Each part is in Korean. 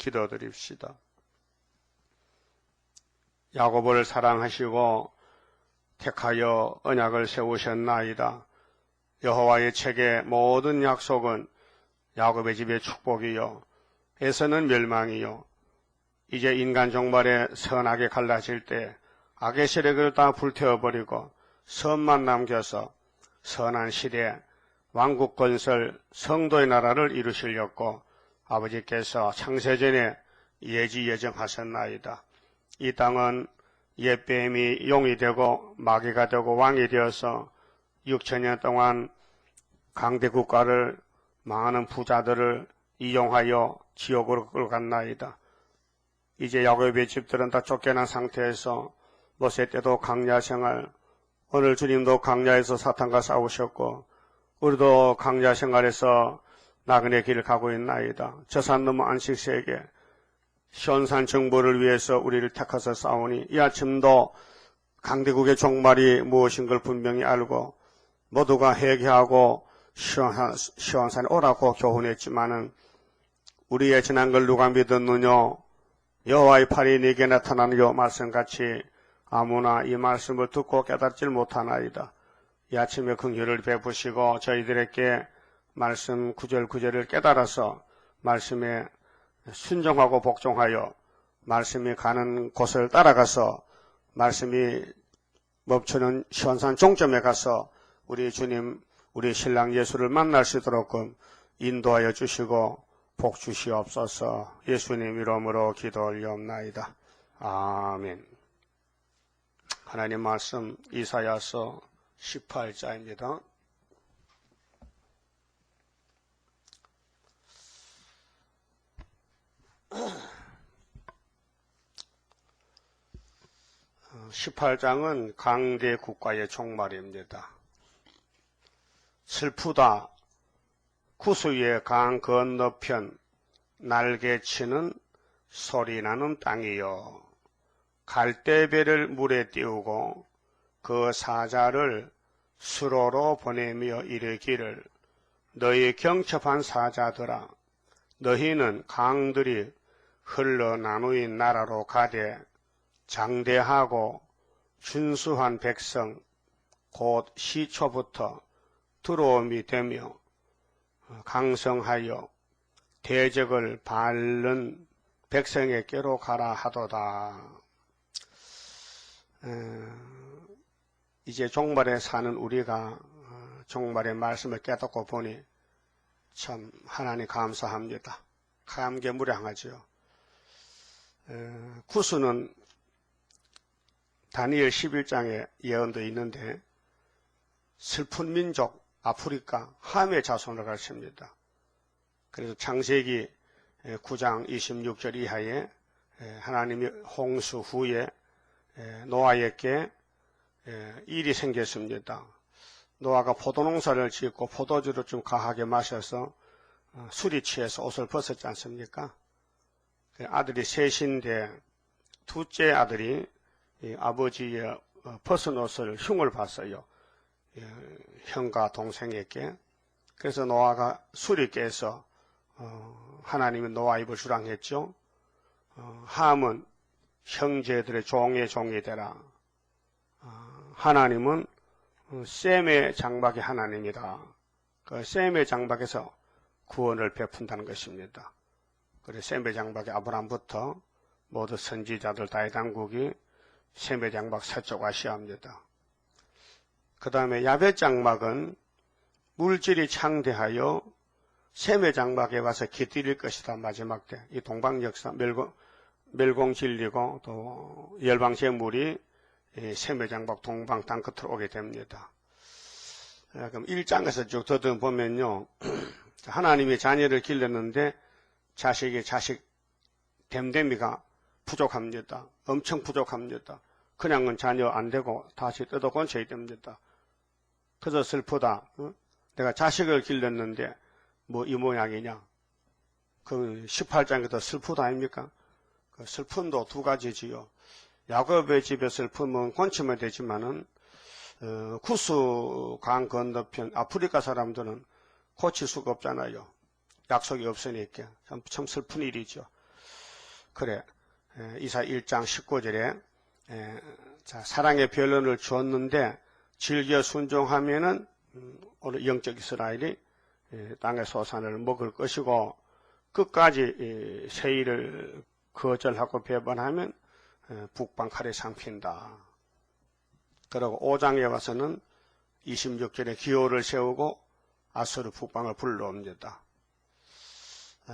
기도드립시다. 야곱을 사랑하시고 택하여 언약을 세우셨나이다. 여호와의 책의 모든 약속은 야곱의 집의 축복이요 에서는 멸망이요 이제 인간 종말에 선악에 갈라질 때 악의 세력을 다 불태워버리고 선만 남겨서 선한 시대 왕국 건설 성도의 나라를 이루시려고 아버지께서 창세전에 예지 예정하셨나이다. 이 땅은 옛 뱀이 용이 되고 마귀가 되고 왕이 되어서 6천년 동안 강대 국가를 많은 부자들을 이용하여 지옥으로 끌고 갔나이다. 이제 야곱의 집들은 다 쫓겨난 상태에서 모세 때도 광야 생활, 오늘 주님도 광야에서 사탄과 싸우셨고 우리도 광야 생활에서 나그네 길을 가고 있나이다. 저 산 너머 안식세계 시온산 정보를 위해서 우리를 택하서 싸우니 이 아침도 강대국의 종말이 무엇인 걸 분명히 알고 모두가 회개하고 시온산에 오라고 교훈했지만은 우리의 지난 걸 누가 믿었느냐? 여호와의 팔이 네게 나타나느냐 말씀같이 아무나 이 말씀을 듣고 깨닫질 못하나이다. 이 아침에 긍휼을 베푸시고 저희들에게 말씀 구절구절을 깨달아서 말씀에 순종하고 복종하여 말씀이 가는 곳을 따라가서 말씀이 멈추는 시온산 종점에 가서 우리 주님, 우리 신랑 예수를 만날 수 있도록 인도하여 주시고 복 주시옵소서. 예수님 이름으로 기도 올리옵나이다. 아멘. 하나님 말씀 이사야서 18장입니다. (18장은) 강대 국가의 종말입니다. 슬프다. 구수의 강 건너편 날개치는 소리나는 땅이여. 갈대배를 물에 띄우고 그 사자를 수로로 보내며 이르기를 너희 경첩한 사자들아 너희는 강들이 흘러나누인 나라로 가되 장대하고 준수한 백성 곧 시초부터 들어옴이 되며 강성하여 대적을 밟는 백성에게로 가라 하도다. 이제 종말에 사는 우리가 종말의 말씀을 깨닫고 보니 참 하나님 감사합니다. 감개무량하죠. 구수는 다니엘 11장에 예언도 있는데 슬픈 민족 아프리카 함의 자손을 가르칩니다. 그래서 창세기 9장 26절 이하에 하나님이 홍수 후에 노아에게 일이 생겼습니다. 노아가 포도농사를 짓고 포도주를 좀 가하게 마셔서 술이 취해서 옷을 벗었지 않습니까? 아들이 셋인데 둘째 아들이 아버지의 벗은 옷을 흉을 봤어요. 형과 동생에게. 그래서 노아가 술이 깨서 하나님이 노아 입을 주랑했죠. 함은 형제들의 종의 종이 되라. 하나님은 셈의 장막의 하나님이다. 그 셈의 장막에서 구원을 베푼다는 것입니다. 그래서 셈의 장막의 아브람부터 모두 선지자들 다윗왕국이 셈의 장막 서쪽 아시아입니다. 그 다음에 야벳 장막은 물질이 창대하여 셈의 장막에 와서 기들일 것이다. 마지막 때 이 동방 역사 멸공 진리고 또 열방 제물이 셈의 장막 동방 땅 끝으로 오게 됩니다. 그럼 1장에서 쭉 더듬보면요, 하나님이 자녀를 길렀는데 자식 됨됨이가 부족합니다. 엄청 부족합니다. 그냥은 자녀 안 되고 다시 뜯어 건쳐야 됩니다. 그래서 슬프다. 내가 자식을 길렀는데 뭐 이 모양이냐. 그 18장에도 슬프다 아닙니까? 그 슬픔도 두 가지지요. 야곱의 집의 슬픔은 건치면 되지만은 구스 강 건너편 아프리카 사람들은 고칠 수가 없잖아요. 약속이 없으니까 참 슬픈 일이죠. 그래, 이사 1장 19절에 자, 사랑의 변론을 주었는데 즐겨 순종하면은 오늘 영적 이스라엘이 땅의 소산을 먹을 것이고 끝까지 세일을 거절하고 배반하면 북방 칼에 상핀다. 그리고 5장에 와서는 26절에 기호를 세우고 아수르 북방을 불러옵니다.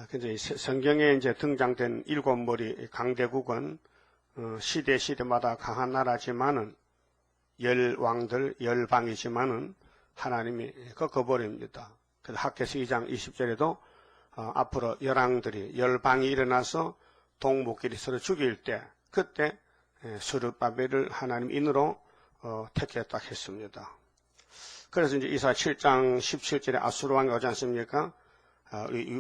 근데 성경에 이제 등장된 7머리 강대국은 시대마다 강한 나라지만은 열왕들, 열방이지만은 하나님이 꺾어버립니다. 그래서 학개서 2장 20절에도 앞으로 열왕들이, 열방이 일어나서 동무끼리 서로 죽일 때, 그때 스룹바벨을 하나님 인으로 택했다 했습니다. 그래서 이제 이사 7장 17절에 아수르 왕이 오지 않습니까?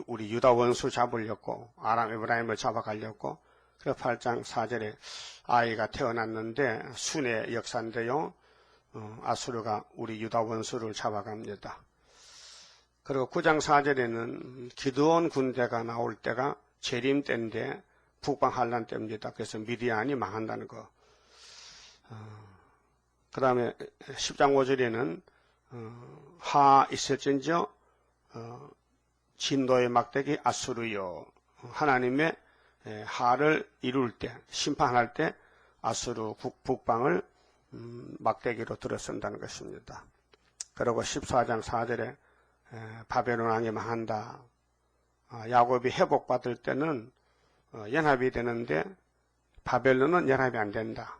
우리 유다 원수 잡으려고, 아람 에브라임을 잡아가려고, 그 8장 4절에 아이가 태어났는데 순의 역사인데요. 아수르가 우리 유다 원수를 잡아갑니다. 그리고 9장 4절에는 기드온 군대가 나올 때가 재림 때인데 북방 환란 때입니다. 그래서 미디안이 망한다는 거. 그 다음에 10장 5절에는 하 있을진저 진노의 막대기 아수르요. 하나님의 하를 이룰 때, 심판할 때 아수르 북방을 막대기로 들어선다는 것입니다. 그리고 14장 4절에 바벨론 왕이 망한다. 야곱이 회복받을 때는 연합이 되는데 바벨론은 연합이 안 된다.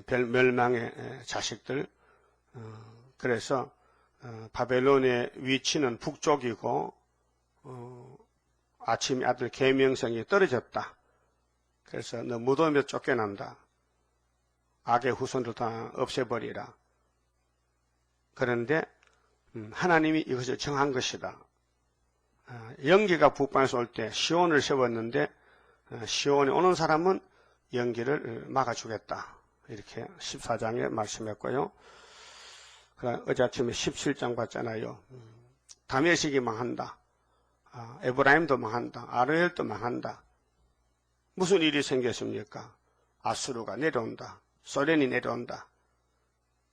멸망의 자식들. 그래서 바벨론의 위치는 북쪽이고 아침 아들 계명성이 떨어졌다. 그래서 너 무덤에 쫓겨난다. 악의 후손들 다 없애버리라. 그런데 하나님이 이것을 정한 것이다. 연기가 북방에서 올 때 시온을 세웠는데 시온에 오는 사람은 연기를 막아주겠다. 이렇게 14장에 말씀했고요. 어제 아침에 17장 봤잖아요. 다메섹이 망한다. 에브라임도 망한다. 아르엘도 망한다. 무슨 일이 생겼습니까? 아수르가 내려온다. 소련이 내려온다.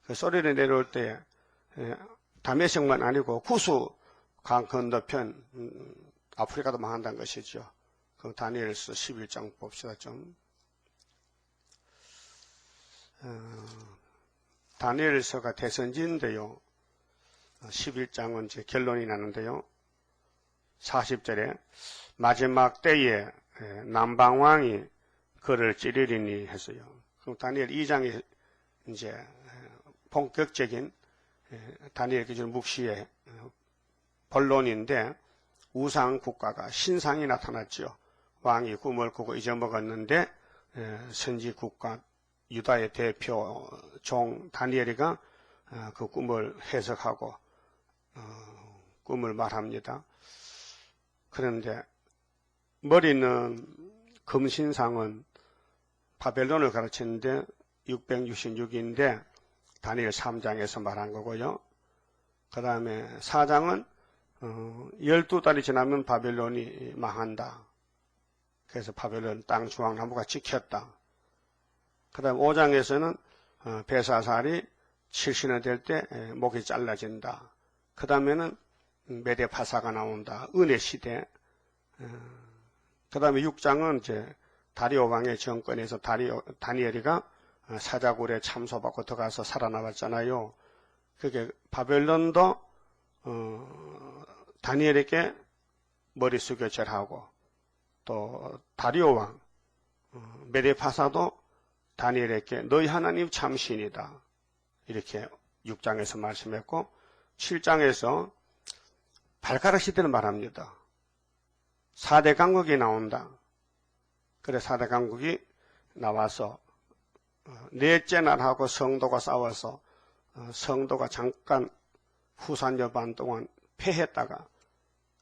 그 소련이 내려올 때 다메섹만 아니고 구수 강 건너편 아프리카도 망한다는 것이죠. 그럼 다니엘서 11장 봅시다 좀. 다니엘서가 대선지인데요. 11장은 이제 결론이 나는데요. 40절에 마지막 때에 남방왕이 그를 찌르리니 했어요. 그럼 다니엘 2장이 이제 본격적인 다니엘 기준 묵시의 본론인데 우상 국가가 신상이 나타났죠. 왕이 꿈을 꾸고 잊어먹었는데 선지 국가 유다의 대표 종 다니엘이가 그 꿈을 해석하고 꿈을 말합니다. 그런데 머리는 금신상은 바벨론을 가르치는데 666인데 다니엘 3장에서 말한 거고요. 그 다음에 4장은 12달이 지나면 바벨론이 망한다. 그래서 바벨론 땅 중앙나무가 지켰다. 그 다음 5장에서는 벨사살이 70년 될 때 목이 잘라진다. 그 다음에는 메데파사가 나온다. 은혜 시대. 그 다음에 6장은 이제 다리오 왕의 정권에서 다니엘이가 사자굴에 참소받고 들어가서 살아남았잖아요. 그게 바벨론도 다니엘에게 머리 숙여 절하고 또 다리오 왕 메데파사도 다니엘에게 너희 하나님 참신이다. 이렇게 6장에서 말씀했고 7장에서 발가락 시대를 말합니다. 4대 강국이 나온다. 그래 4대 강국이 나와서 넷째 날하고 성도가 싸워서 성도가 잠깐 후산여 반 동안 패했다가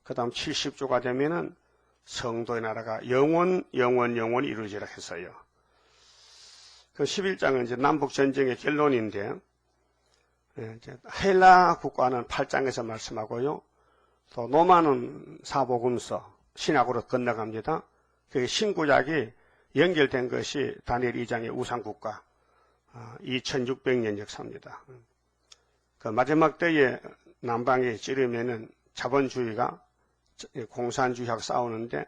그 다음 70주가 되면은 성도의 나라가 영원히 이루어지라 했어요. 그 11장은 이제 남북전쟁의 결론인데 이제 헬라 국가는 8장에서 말씀하고요. 또 로마는 사복음서 신약으로 건너갑니다. 그 신구약이 연결된 것이 다니엘 2장의 우상국가 2600년 역사입니다. 그 마지막 때에 남방이 찌르면은 자본주의가 공산주의하고 싸우는데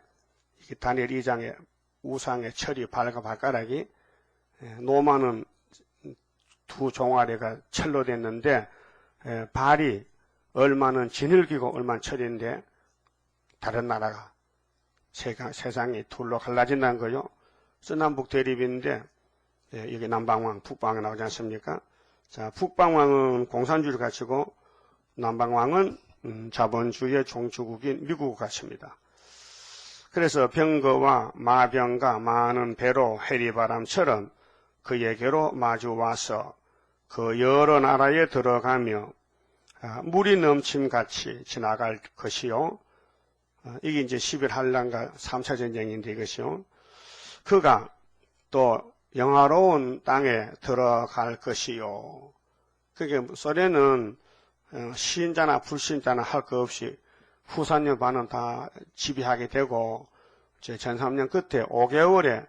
다니엘 2장의 우상의 철이 발가락이 노마는 두 종아리가 철로 됐는데 발이 얼마는 진흙이고 얼마는 철인데 다른 나라가 세상이 둘로 갈라진다는 거요. 서남북 대립인데 여기 남방왕, 북방왕 나오지 않습니까? 자, 북방왕은 공산주의를 갖추고 남방왕은 자본주의의 종주국인 미국을 갖춥니다. 그래서 병거와 마병과 많은 배로 해리바람처럼 그에게로 마주와서 그 여러 나라에 들어가며 물이 넘침같이 지나갈 것이요. 이게 이제 11한란과 3차 전쟁인데 이것이요. 그가 또 영화로운 땅에 들어갈 것이요. 그게 소련은 신자나 불신자나 할 것 없이 후산여반은 다 지배하게 되고 전3년 끝에 5개월에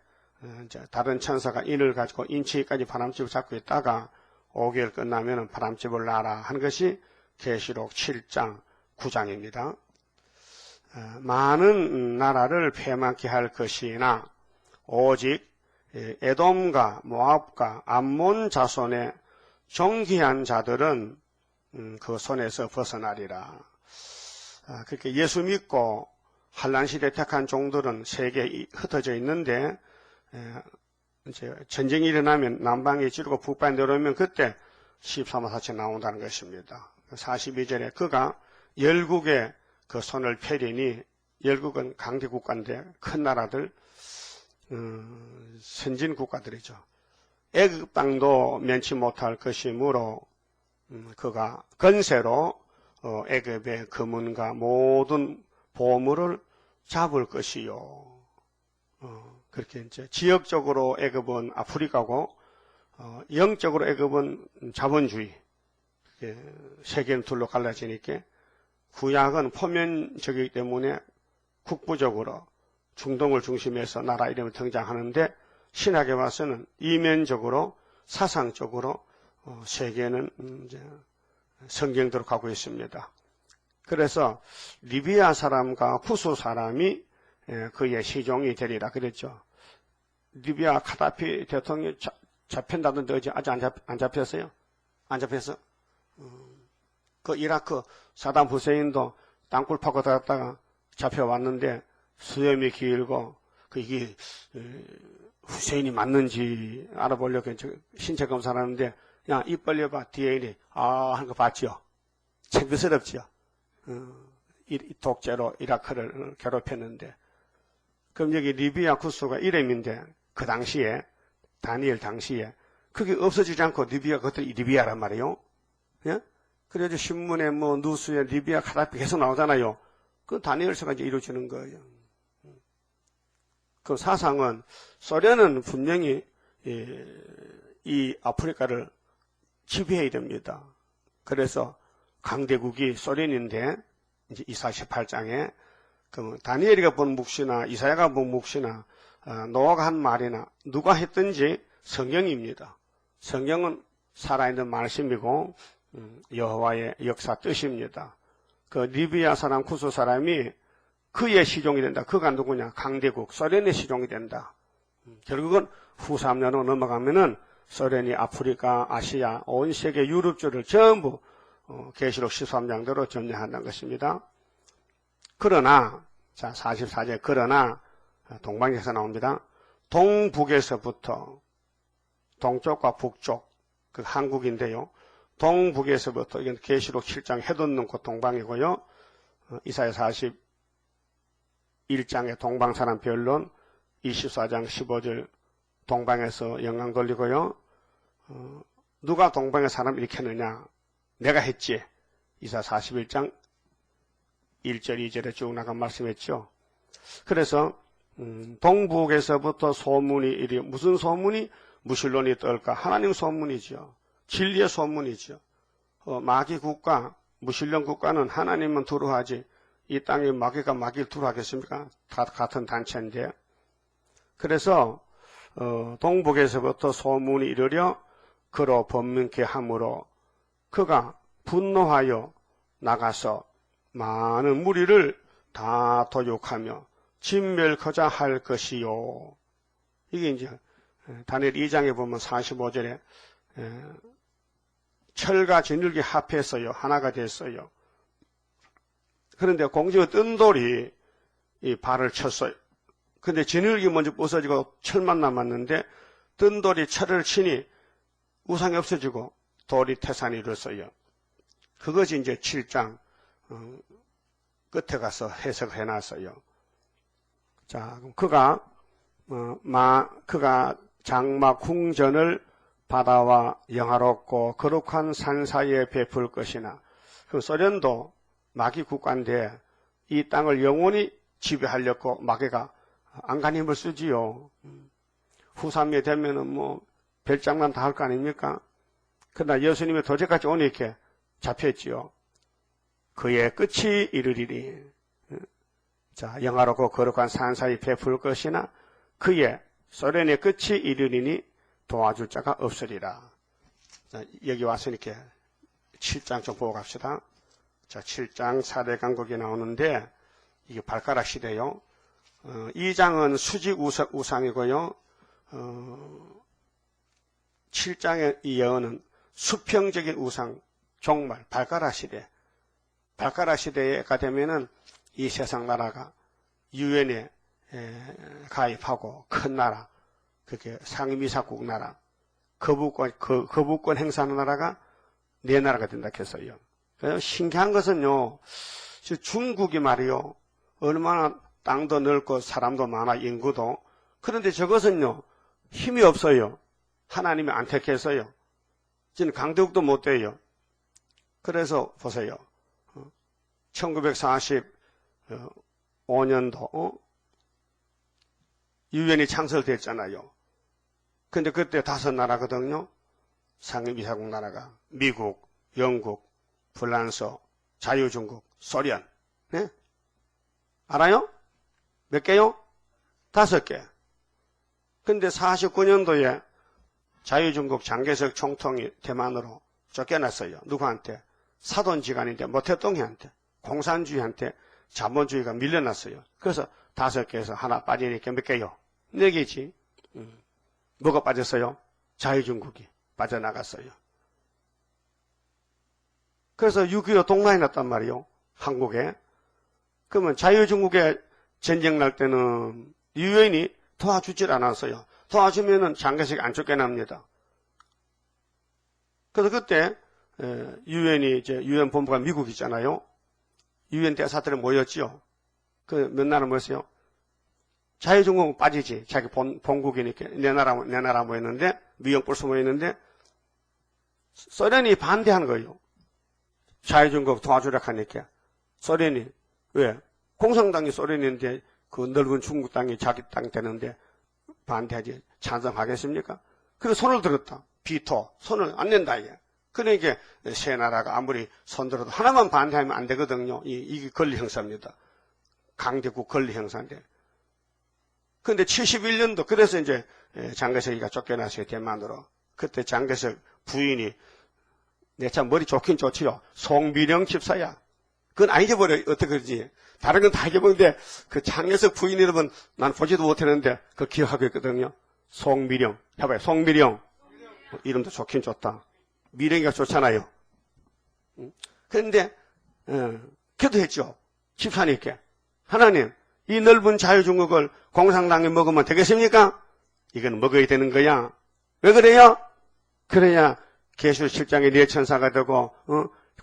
다른 천사가 인을 가지고 인치까지 바람집을 잡고 있다가 5개월 끝나면 바람집을 놔라 하는 것이 계시록 7장 9장입니다. 많은 나라를 패망케 할 것이나 오직 에돔과 모압과 암몬 자손의 존귀한 자들은 그 손에서 벗어나리라. 그렇게 예수 믿고 한란시대 택한 종들은 세계에 흩어져 있는데 이제 전쟁이 일어나면 남방에 지르고 북방에 내려오면 그때 13호 사체 나온다는 것입니다. 42절에 그가 열국의 그 손을 펴리니 열국은 강대 국가인데 큰 나라들 선진 국가들이죠. 애굽 땅도 면치 못할 것이므로 그가 건세로 애굽의 금은과 모든 보물을 잡을 것이요. 그렇게 이제 지역적으로 애굽은 아프리카고 영적으로 애굽은 자본주의 세계는 둘로 갈라지니까 구약은 포면적이기 때문에 국부적으로 중동을 중심해서 나라 이름을 등장하는데 신학에 와서는 이면적으로 사상적으로 세계는 이제 성경대로 가고 있습니다. 그래서 리비아 사람과 쿠스 사람이 그의 시종이 되리라 그랬죠. 리비아 카다피 대통령이 잡힌다던데 어제 아직 안 잡혔어요? 안 잡혔어? 그 이라크 사담 후세인도 땅굴 파고 들어갔다가 잡혀왔는데 수염이 길고 이게 후세인이 맞는지 알아보려고 신체 검사를 하는데 야, 입 벌려봐. DNA. 하는 거 봤죠? 창피스럽죠? 독재로 이라크를 괴롭혔는데. 그럼 여기 리비아 쿠스가 이름인데, 그 당시에, 다니엘 당시에, 그게 없어지지 않고 리비아, 그것들이 리비아란 말이에요. 예? 그래서 신문에 뉴스에 리비아 카다피 계속 나오잖아요. 그 다니엘서가 이제 이루어지는 거예요. 그 사상은, 소련은 분명히, 이 아프리카를 지배해야 됩니다. 그래서 강대국이 소련인데 이제 이사 18장에 그 다니엘이가 본 묵시나 이사야가 본 묵시나 노아가 한 말이나 누가 했든지 성경입니다. 성경은 살아있는 말씀이고 여호와의 역사 뜻입니다. 그 리비아 사람 쿠스 사람이 그의 시종이 된다. 그가 누구냐? 강대국 소련의 시종이 된다. 결국은 후 3년으로 넘어가면은 소련이 아프리카, 아시아, 온 세계 유럽주를 전부 계시록 13장대로 점령한다는 것입니다. 그러나 자 44절 그러나 동방에서 나옵니다. 동북에서부터 동쪽과 북쪽 그 한국인데요. 동북에서부터 이건 계시록 7장 해돋는 곳 동방이고요. 이사야 41장의 동방사람 변론 24장 15절 동방에서 영광 돌리고요. 누가 동방의 사람 일으켰느냐? 내가 했지. 이사 41장 1절 2절에 쭉 나간 말씀했죠. 그래서 동북에서부터 소문이 이리 무슨 소문이 무실론이 떨까? 하나님 소문이죠. 진리의 소문이죠. 마귀 국가, 무실론 국가는 하나님은 두루하지 이 땅에 마귀가 마귀를 두루하겠습니까? 다 같은 단체인데 그래서 동북에서부터 소문이 이르려 그로 번민케 하므로 그가 분노하여 나가서 많은 무리를 다 도륙하며 진멸코자 할 것이요. 이게 이제 다니엘 2장에 보면 45절에 철과 진흙이 합했어요. 하나가 됐어요. 그런데 공중에 뜬 돌이 이 발을 쳤어요. 근데 진흙이 먼저 부서지고 철만 남았는데 뜬 돌이 철을 치니 우상이 없어지고 돌이 태산이 일었어요. 그것이 이제 7장 끝에 가서 해석을 해놨어요. 자, 그럼 그가 장막 궁전을 바다와 영화롭고 거룩한 산 사이에 베풀 것이나, 그 소련도 마귀 국가인데 이 땅을 영원히 지배하려고 마귀가 안간 힘을 쓰지요. 후삼에 되면은 뭐 별장난 다 할 거 아닙니까? 그러나 예수님의 도제까지 오니까 잡혔지요. 그의 끝이 이르리니, 자, 영화롭고 거룩한 산 사이 베풀 것이나 그의 소련의 끝이 이르리니 도와줄 자가 없으리라. 자, 여기 와서 이렇게 7장 좀 보고 갑시다. 자, 7장 4대 강국이 나오는데 이게 발가락 시대요. 2장은 수직 우상이고요. 7장의 이 예언은 수평적인 우상, 종말, 발가락 시대. 발가락 시대가 되면은 이 세상 나라가 유엔에 가입하고 큰 나라, 그게 상임이사국 나라, 거부권 행사하는 나라가 네 나라가 된다 했어요. 그래서 신기한 것은요, 중국이 말이요, 얼마나 땅도 넓고 사람도 많아, 인구도. 그런데 저것은요, 힘이 없어요. 하나님이 안 택했어요. 지금 강대국도 못 돼요. 그래서 보세요. 1945년도 유엔이 창설됐잖아요. 근데 그때 5나라거든요. 상임이사국 나라가 미국, 영국, 프랑스, 자유중국, 소련. 네? 알아요? 몇 개요? 5개. 근데 49년도에 자유중국 장개석 총통이 대만으로 쫓겨났어요. 누구한테? 사돈지간인데 모태똥이한테, 공산주의한테 자본주의가 밀려났어요. 그래서 5개에서 하나 빠지니까 몇 개요? 4개지. 뭐가 빠졌어요? 자유중국이 빠져나갔어요. 그래서 6.25 동란이 났단 말이에요. 한국에. 그러면 자유중국에 전쟁 날 때는 유엔이 도와주질 않았어요. 도와주면은 장개석이 안 쫓겨납니다. 그래서 그때 유엔이 이제 유엔 본부가 미국이잖아요. 유엔 대사들이 모였지요. 그 몇 나라 모였어요? 자유중국은 빠지지. 자기 본국이니까 내 나라 모였는데 미영불스 모였는데 소련이 반대하는 거예요. 자유중국 도와주려 하니까. 소련이 왜? 공산당이 소련인데 그 넓은 중국 땅이 자기 땅 되는데 반대하지 찬성하겠습니까? 그래서 손을 들었다. 비토 손을 안 낸다 이게. 그러니까 세 나라가 아무리 손들어도 하나만 반대하면 안 되거든요. 이게 권리 형사입니다. 강대국 권리 형사인데. 그런데 71년도 그래서 이제 장개석이가 쫓겨났어요. 대만으로. 그때 장개석 부인이 내 참 머리 좋긴 좋지요. 송미령 집사야. 그건 안 잊어버려. 어떻게 그러지? 다른 건 다 잊어버리는데 그 장개석 부인 이름은 난 보지도 못했는데 그거 기억하고 있거든요. 송미령. 해봐요. 송미령. 이름도 좋긴 좋다. 미령이가 좋잖아요. 그런데 기도했죠. 집사님께. 하나님, 이 넓은 자유중국을 공산당이 먹으면 되겠습니까? 이건 먹어야 되는 거야. 왜 그래요? 그래야 계시록 7장에 네 천사가 되고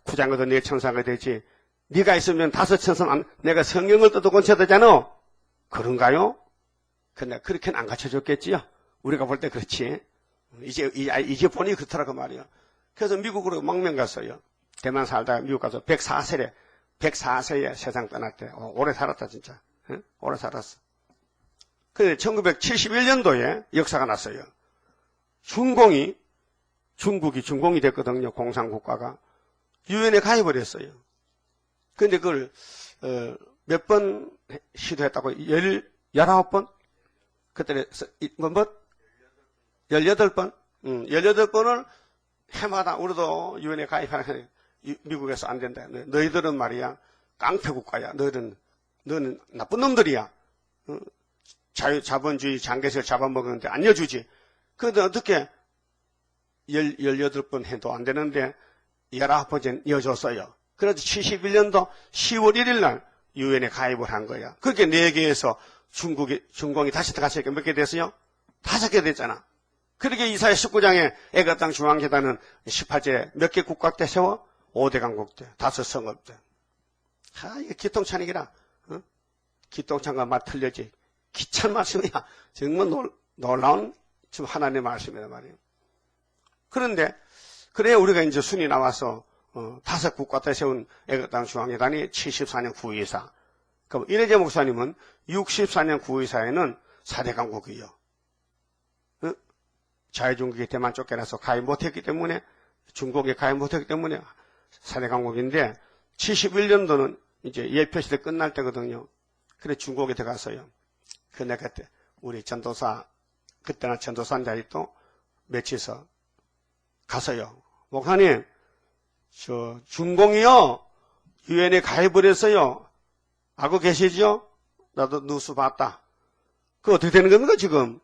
9장에도 네 천사가 되지. 네가 있으면 5천사 내가 성경을 뜯어 고쳐야 되잖아. 그런가요? 근데 그렇게는 안 갖춰줬겠지요. 우리가 볼 때 그렇지. 이제 보니 그렇더라고 말이야. 그래서 미국으로 망명 갔어요. 대만 살다가 미국 가서 104세에 세상 떠났대. 오래 살았다 진짜. 응? 오래 살았어. 근데 1971년도에 역사가 났어요. 중국이 준공이 됐거든요. 공산국가가. 유엔에 가입을 했어요. 근데 그걸 몇 번 시도했다고? 19번? 그때, 18번? 18번을 해마다 우리도 유엔에 가입하는 미국에서 안 된다. 너희들은 말이야, 깡패국가야. 너는 나쁜 놈들이야. 자본주의 장개세를 잡아먹었는데 안 여주지. 그런데 어떻게 18번 해도 안 되는데 19번째 여줬어요. 그래서 71년도 10월 1일 날 유엔에 가입을 한 거야. 그렇게 4개에서 중공이 다시 들어갔으니까 몇 개 됐어요? 5개 됐잖아. 그렇게 이사야 19장에 애가땅 중앙재단은 18제 몇 개 국가대 세워? 5대 강국대, 5성읍대. 이게 기똥찬이기라. 기똥찬과 말 틀려지. 기찬 말씀이야. 정말 놀라운 지금 하나님의 말씀이란 말이에요. 그런데 그래야 우리가 이제 순위 나와서 5국가대 세운 애가땅 중앙재단이 74년 구의사. 그럼 이래재 목사님은 64년 구의사에는 4대 강국이요. 자유중국이 대만 쫓겨나서 가입 못했기 때문에, 중국에 가입 못했기 때문에 4대 강국인데 71년도는 이제 예표시대 끝날 때거든요. 그래 중국에 들어갔어요. 근데 그때 우리 전도사, 그때나 전도사님들이 또 며칠서 갔어요. 목사님, 저 중공이요 유엔에 가입을 했어요. 알고 계시죠? 나도 뉴스 봤다. 그거 어떻게 되는 겁니까 지금?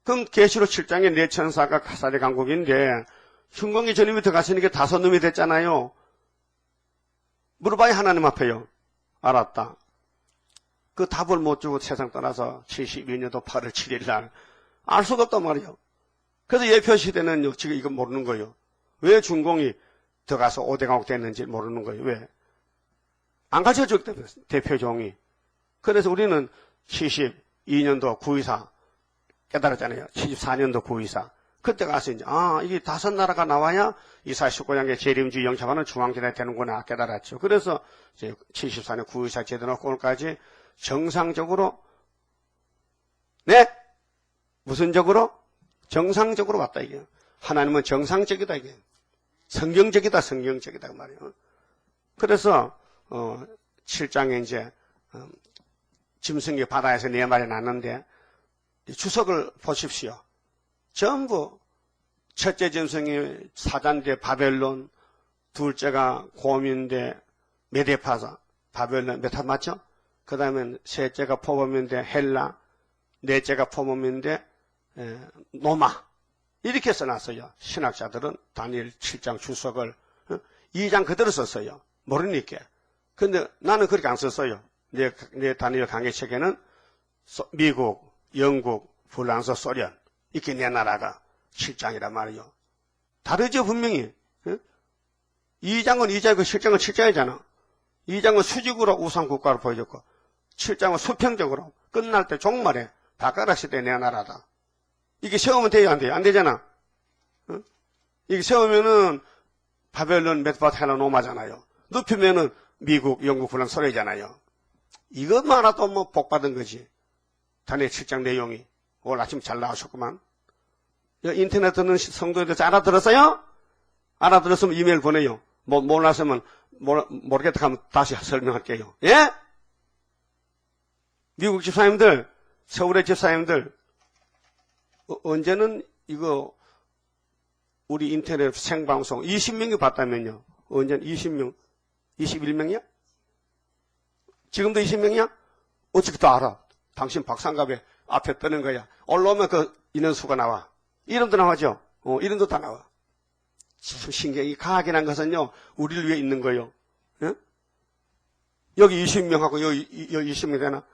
그럼 계시록 7장에 네 천사가 4대 강국인데 흉공이 저놈이 들어갔으니까 5놈이 됐잖아요. 물어봐야 하나님 앞에요. 알았다. 그 답을 못 주고 세상 떠나서 72년도 8월 7일 날 알 수가 없단 말이에요. 그래서 예표시대는 지금 이거 모르는 거예요. 왜 중공이 들어가서 5대 강국 됐는지 모르는 거예요. 왜? 안 가르쳐줬기 때문에 대표종이. 그래서 우리는 72년도 구의사 깨달았잖아요. 74년도 구의사. 그때 가서 이제, 이게 5나라가 나와야 이사야 19장의 재림주의 영접하는 중앙재단이 되는구나 깨달았죠. 그래서 이제 74년 구의사 제도 놓고 오늘까지 정상적으로, 네? 무슨 적으로? 정상적으로 왔다, 이게. 하나님은 정상적이다, 이게. 성경적이다, 성경적이다, 그 말이에요. 그래서, 7장에 이제, 짐승이 바다에서 네 마리 났는데, 주석을 보십시오. 전부 첫째 짐승이 사단대 바벨론, 둘째가 곰인데 메데파사, 바벨론 메타 맞죠? 그 다음에 셋째가 포범인데 헬라, 넷째가 포범인데 노마. 이렇게 써놨어요. 신학자들은 다니엘 7장 주석을 2장 그대로 썼어요. 모르니까. 근데 나는 그렇게 안 썼어요. 내 다니엘 강해책에는 미국, 영국, 프랑스, 소련 이렇게 네 나라가 7장이란 말이에요. 다르죠 분명히. 2장은 2장이고 7장은 7장이잖아. 2장은 수직으로 우상국가로 보여줬고 7장은 수평적으로 끝날 때 종말에 바가락 시대의 네 나라다. 이게 세우면 돼요 안 돼요? 안 되잖아. 이게 세우면은 바벨론, 메드바타나 노마잖아요. 눕히면은 미국, 영국, 프랑스, 소련이잖아요. 이것만 알아도 뭐 복받은 거지. 다니엘 7장 내용이. 오늘 아침 잘 나오셨구만. 인터넷 듣는 성도에 대해서 알아들었어요? 알아들었으면 이메일 보내요. 몰랐으면 모르겠다 하면 다시 설명할게요. 예? 미국 집사님들, 서울의 집사님들, 언제는 이거 우리 인터넷 생방송 20명이 봤다면요. 언제는 20명, 21명이야? 지금도 20명이야? 어떻게 또 알아? 당신 박상갑에 앞에 뜨는 거야. 올라오면 그 인원수가 나와. 이름도 나와죠? 이름도 다 나와. 참 신경이 강하게 난 것은요, 우리를 위해 있는 거예요. 예? 여기 20명하고 여기 20명 되나?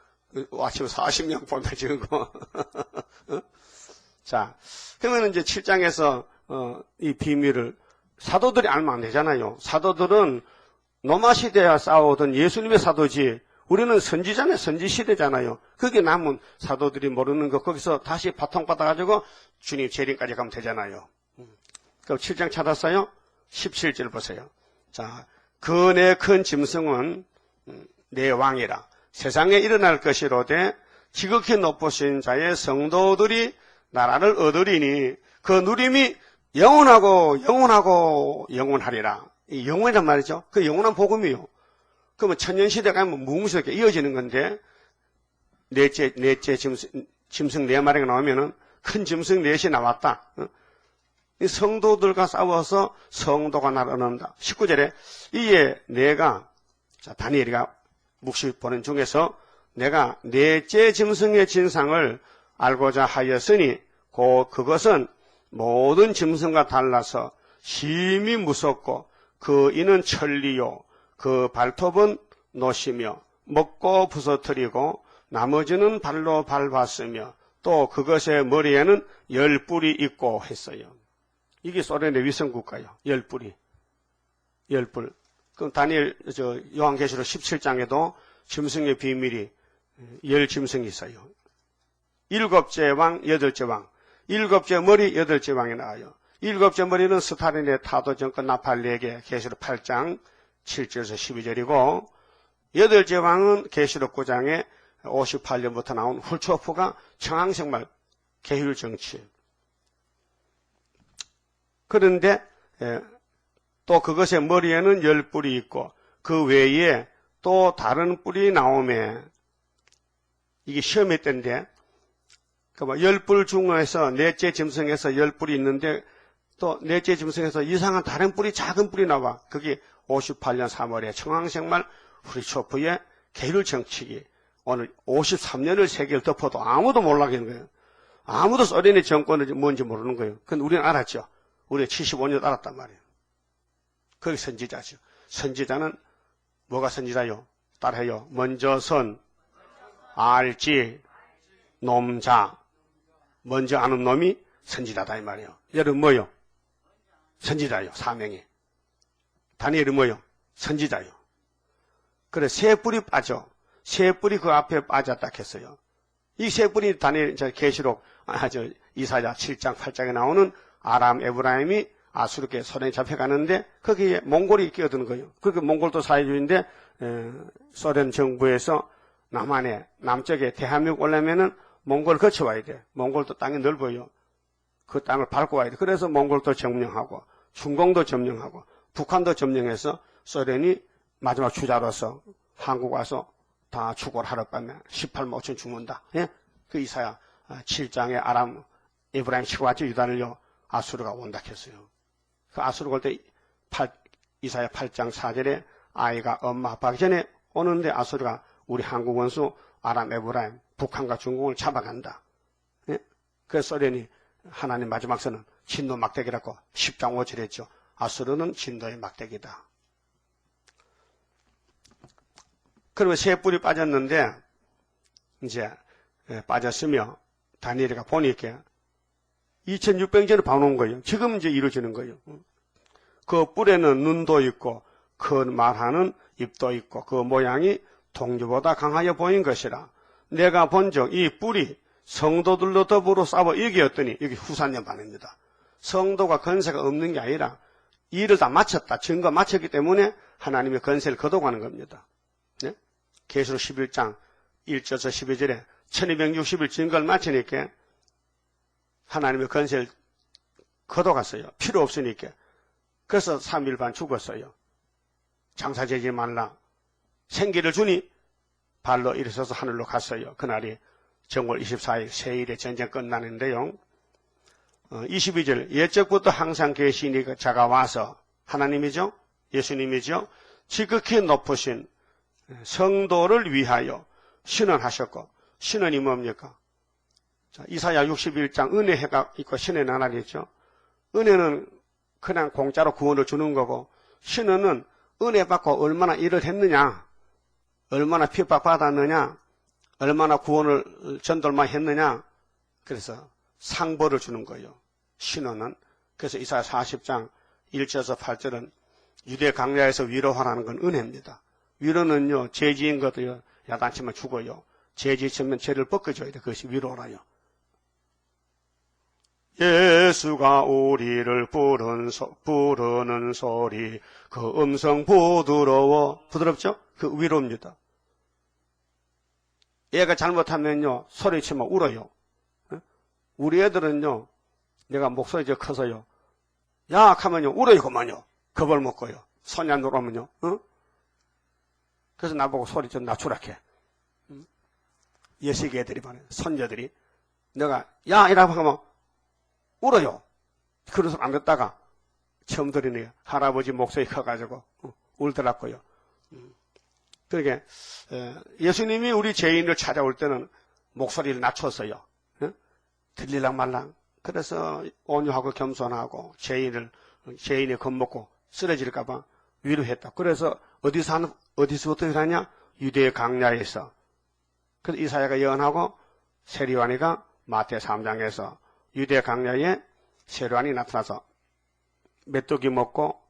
아침에 40명 본다, 지금. 자, 그러면 이제 7장에서, 이 비밀을 사도들이 알면 안 되잖아요. 사도들은 로마 시대와 싸우던 예수님의 사도지, 우리는 선지자네, 선지시대잖아요. 그게 남은 사도들이 모르는 거, 거기서 다시 바통 받아가지고 주님 재림까지 가면 되잖아요. 그럼 7장 찾았어요? 17절 보세요. 자, 그 내 큰 짐승은 내 왕이라. 세상에 일어날 것이로되 지극히 높으신 자의 성도들이 나라를 얻으리니 그 누림이 영원하고 영원하고 영원하리라. 이 영원이란 말이죠. 그 영원한 복음이요. 그러면 천년시대가 가면 무궁무진하게 이어지는 건데 넷째 짐승, 짐승 4마리가 나오면은 큰 짐승 4이 나왔다. 이 성도들과 싸워서 성도가 나를 얻는다. 19절에 이에 내가, 자, 다니엘이가 묵시 보는 중에서 내가 넷째 짐승의 진상을 알고자 하였으니 곧 그것은 모든 짐승과 달라서 심히 무섭고 그 이는 천리요 그 발톱은 노시며 먹고 부서뜨리고 나머지는 발로 밟았으며 또 그것의 머리에는 10뿔이 있고 했어요. 이게 소련의 위성국가요. 10뿔이. 10뿔. 그럼 다니엘 요한계시록 17장에도 짐승의 비밀이 10짐승이 있어요. 7째 왕, 8째 왕. 7째 머리, 8째 왕이 나와요. 7째 머리는 스타린의 타도 정권 나팔리에게 계시록 8장 7절에서 12절이고 8째 왕은 계시록 9장에 58년부터 나온 훌초프가 청항생말 계율 정치. 그런데 또 그것의 머리에는 10뿔이 있고 그 외에 또 다른 뿔이 나오매 이게 시험의 때인데 10뿔 중에서 넷째 짐승에서 10뿔이 있는데 또 넷째 짐승에서 이상한 다른 뿔이 작은 뿔이 나와. 그게 58년 3월에 청항생말 후리초프의 계율 정치기. 오늘 53년을 세계를 덮어도 아무도 몰라하는 거예요. 아무도 소련의 정권이 뭔지 모르는 거예요. 근데 우리는 알았죠. 우리 75년 알았단 말이에요. 그게 선지자죠. 선지자는 뭐가 선지자요? 따라해요. 먼저 선, 알지, 놈자. 먼저 아는 놈이 선지자다 이 말이에요. 여러분 뭐요? 선지자요. 사명이. 다니엘이 뭐요? 선지자요. 그래 세 뿔이 빠져. 세 뿔이 그 앞에 빠졌다 했어요. 이 세 뿔이 다니엘 계시록 이사야 7장 8장에 나오는 아람 에브라임이 아수르께 소련에 잡혀가는데 거기에 몽골이 끼어드는 거예요. 그렇게 몽골도 사회주의인데 소련 정부에서 남한에 남쪽에 대한민국 오려면은 몽골을 거쳐와야 돼. 몽골도 땅이 넓어요. 그 땅을 밟고 와야 돼. 그래서 몽골도 점령하고 중공도 점령하고 북한도 점령해서 소련이 마지막 주자로서 한국 와서 다 죽어라 하룻밤에 18만 5천 죽는다. 예? 그 이사야 7장에 아람 에브라임 치고 왔죠. 유다를요. 아수르가 온다 했어요. 그 아수르가 올 때 이사야 8장 4절에 아이가 엄마 아빠 하기 전에 오는데 아수르가 우리 한국 원수 아람 에브라임 북한과 중국을 잡아간다. 예? 그래서 소련이 하나님 마지막 선은 진도 막대기라고 10장 5절 했죠. 아수르는 진도의 막대기다. 그러면 세 뿔이 빠졌는데 이제 빠졌으며 다니엘이가 보니까 2600년을 봐놓은 거예요. 지금 이제 이루어지는 거예요. 그 뿔에는 눈도 있고 그 말하는 입도 있고 그 모양이 동주보다 강하여 보인 것이라. 내가 본적 이 뿔이 성도들로 더불어 싸워 이겼더니 여기 후산년 반입니다. 성도가 건세가 없는 게 아니라 일을 다 마쳤다. 증거 마쳤기 때문에 하나님의 건세를 거둬가는 겁니다. 네? 계시록 11장 1절에서 12절에 1260일 증거를 마치니까 하나님의 건세를 거둬갔어요. 필요 없으니까. 그래서 3일 반 죽었어요. 장사되지 말라. 생기를 주니 발로 일어서서 하늘로 갔어요. 그날이 정월 24일 세일에 전쟁 끝나는데요. 22절 옛적부터 항상 계시니 자가 와서 하나님이죠. 예수님이죠. 지극히 높으신 성도를 위하여 신원하셨고 신원이 뭡니까? 자, 이사야 61장 은혜가 있고 신의 나날이 있죠. 은혜는 그냥 공짜로 구원을 주는 거고 신원은 은혜 받고 얼마나 일을 했느냐, 얼마나 핍박받았느냐, 얼마나 구원을 전도만 했느냐. 그래서 상벌을 주는 거예요. 신원은. 그래서 이사야 40장 1절에서 8절은 유대 강야에서 위로하라는 건 은혜입니다. 위로는요, 죄지은 것도요, 야단치면 죽어요. 죄지치면 죄를 벗겨줘야 돼. 그것이 위로라요. 예수가 우리를 부르는 소리, 그 음성 부드럽죠? 그 위로입니다. 얘가 잘못하면요, 소리치면 울어요. 우리 애들은요, 내가 목소리 커서요, 야! 하면요, 울어요, 그만요. 겁을 먹고요. 손이 안 들어오면요, 응? 그래서 나보고 소리 좀 낮추라 해. 예식 애들이 말해요. 손녀들이. 내가 야 이라고 하면 울어요. 그런 소리 안 듣다가 처음 들으니 할아버지 목소리 커가지고 울더라고요. 그러게 예수님이 우리 죄인을 찾아올 때는 목소리를 낮췄어요. 들릴랑 말랑. 그래서 온유하고 겸손하고 죄인이 겁먹고 쓰러질까봐 위로했다. 그래서 어디서부터 일하냐? 유대 강야에서. 그래서 이사야가 예언하고 세리완이가 마태 3장에서 유대 강야에 세리완이 나타나서 메뚜기 먹고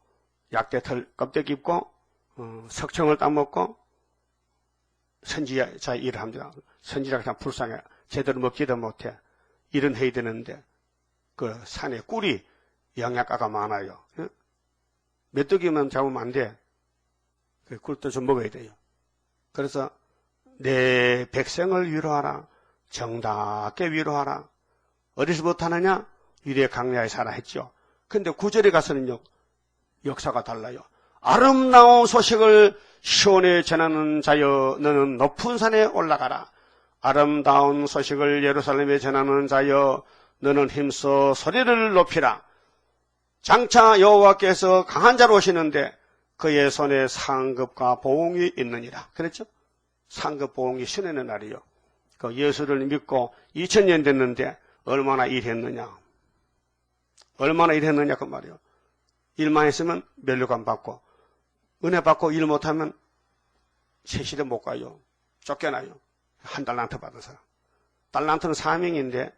약대털 껍데기 입고 석청을 따먹고 선지자 일을 합니다. 선지자가 참 불쌍해. 제대로 먹지도 못해. 일은 해야 되는데 그 산에 꿀이 영양가가 많아요. 메뚜기만 잡으면 안 돼. 그 꿀도 좀 먹어야 돼요. 그래서 내 백성을 위로하라. 정답게 위로하라. 어디서부터 하느냐? 유대 강야에 살아 했죠. 근데 9절에 가서는요, 역사가 달라요. 아름다운 소식을 시온에 전하는 자여, 너는 높은 산에 올라가라. 아름다운 소식을 예루살렘에 전하는 자여, 너는 힘써 소리를 높이라. 장차 여호와께서 강한 자로 오시는데 그의 손에 상급과 보응이 있느니라. 그랬죠? 상급 보응이 신의 날이요. 그 예수를 믿고 2000년 됐는데 얼마나 일했느냐. 얼마나 일했느냐 그 말이요. 일만 했으면 면류관 받고 은혜 받고 일 못하면 세실에 못 가요. 쫓겨나요. 한 달란트 받아서. 달란트는 4명인데